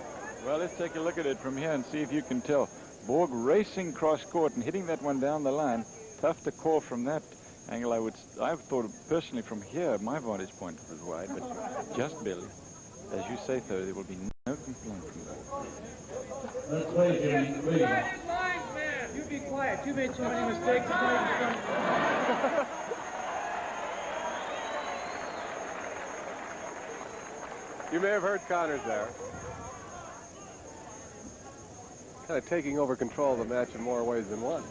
Speaker 1: Well, let's take a look at it from here and see if you can tell. Borg racing cross court and hitting that one down the line. Tough to call from that angle. I've thought personally from here, my vantage point was wide, but just barely. As you say, though, there will be no complaint from that.
Speaker 6: Let's play, Jimmy, please.
Speaker 11: You be quiet. You made too many mistakes.
Speaker 2: You may have heard Connors there. Kind of taking over control of the match in more ways than one.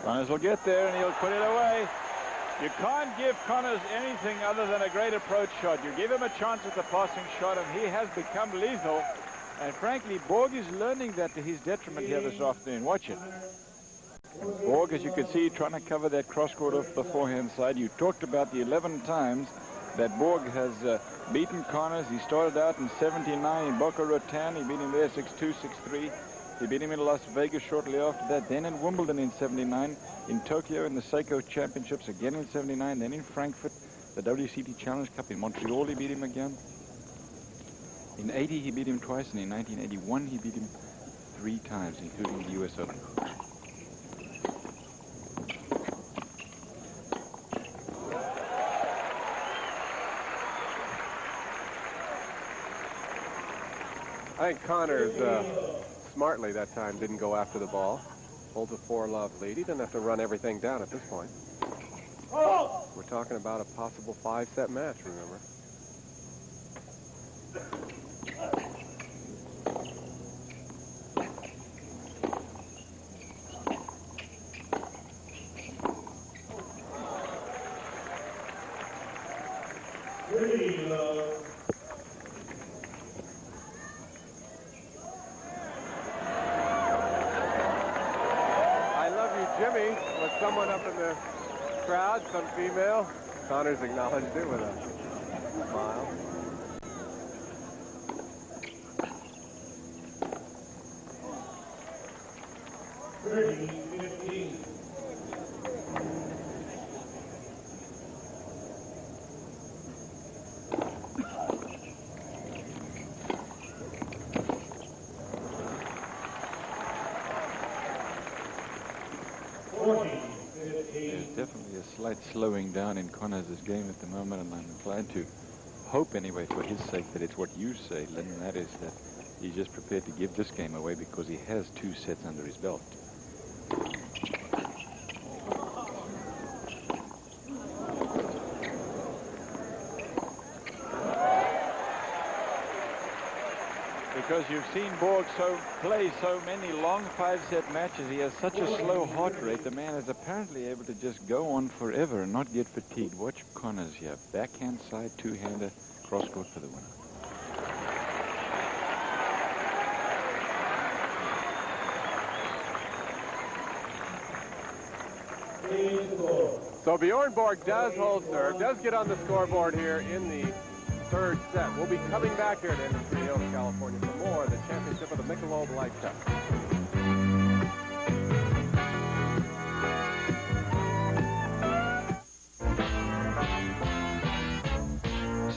Speaker 1: Connors will get there, and he'll put it away. You can't give Connors anything other than a great approach shot. You give him a chance at the passing shot, and he has become lethal. And frankly, Borg is learning that to his detriment here this afternoon. Watch it. Borg, as you can see, trying to cover that cross-court off the forehand side. You talked about the 11 times that Borg has beaten Connors. He started out in 79 in Boca Raton. He beat him there 6-2, 6-3. He beat him in Las Vegas shortly after that, then in Wimbledon in 79, in Tokyo in the Seiko Championships again in 79, then in Frankfurt, the WCT Challenge Cup in Montreal, he beat him again. In 80, he beat him twice, and in 1981, he beat him 3 times, including the US Open.
Speaker 2: I think Connors smartly that time didn't go after the ball. Holds a 4-love lead. He doesn't have to run everything down at this point. We're talking about a possible 5-set match, remember. Jimmy with someone up in the crowd, some female. Connors acknowledged it with a smile.
Speaker 1: There's definitely a slight slowing down in Connors' game at the moment, and I'm inclined to hope anyway for his sake that it's what you say, Lynn, and that is that he's just prepared to give this game away because he has 2 sets under his belt. Because you've seen Borg play so many long 5-set matches, he has such a slow heart rate. The man is apparently able to just go on forever and not get fatigued. Watch Connors here. Backhand side, 2-hander, cross-court for the winner.
Speaker 2: So Bjorn Borg does hold serve, does get on the scoreboard here in the 3rd set. We'll be coming back here to Industry Hills, California for more of the championship of the Michelob Light Cup.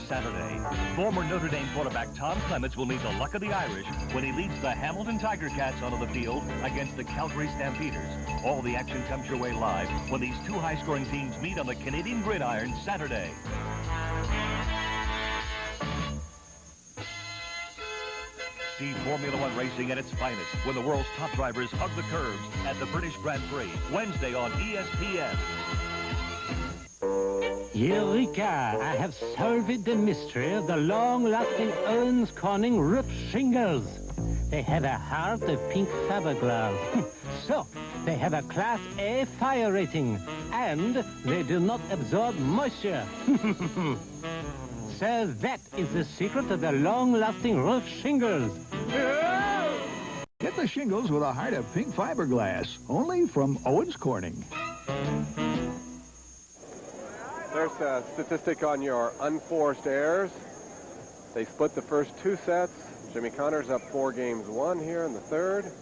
Speaker 21: Saturday, former Notre Dame quarterback Tom Clements will need the luck of the Irish when he leads the Hamilton Tiger Cats onto the field against the Calgary Stampeders. All the action comes your way live when these 2 high-scoring teams meet on the Canadian gridiron Saturday. See Formula One racing at its finest when the world's top drivers hug the curves at the British Grand Prix, Wednesday on ESPN.
Speaker 19: Eureka! I have solved the mystery of the long-lasting Owens Corning roof shingles. They have a heart of pink fiberglass. So, they have a Class A fire rating, and they do not absorb moisture. So that is the secret of the long-lasting roof shingles.
Speaker 7: Get the shingles with a heart of pink fiberglass, only from Owens Corning.
Speaker 2: There's a statistic on your unforced errors. They split the first 2 sets. Jimmy Connors up 4 games 1 here in the 3rd.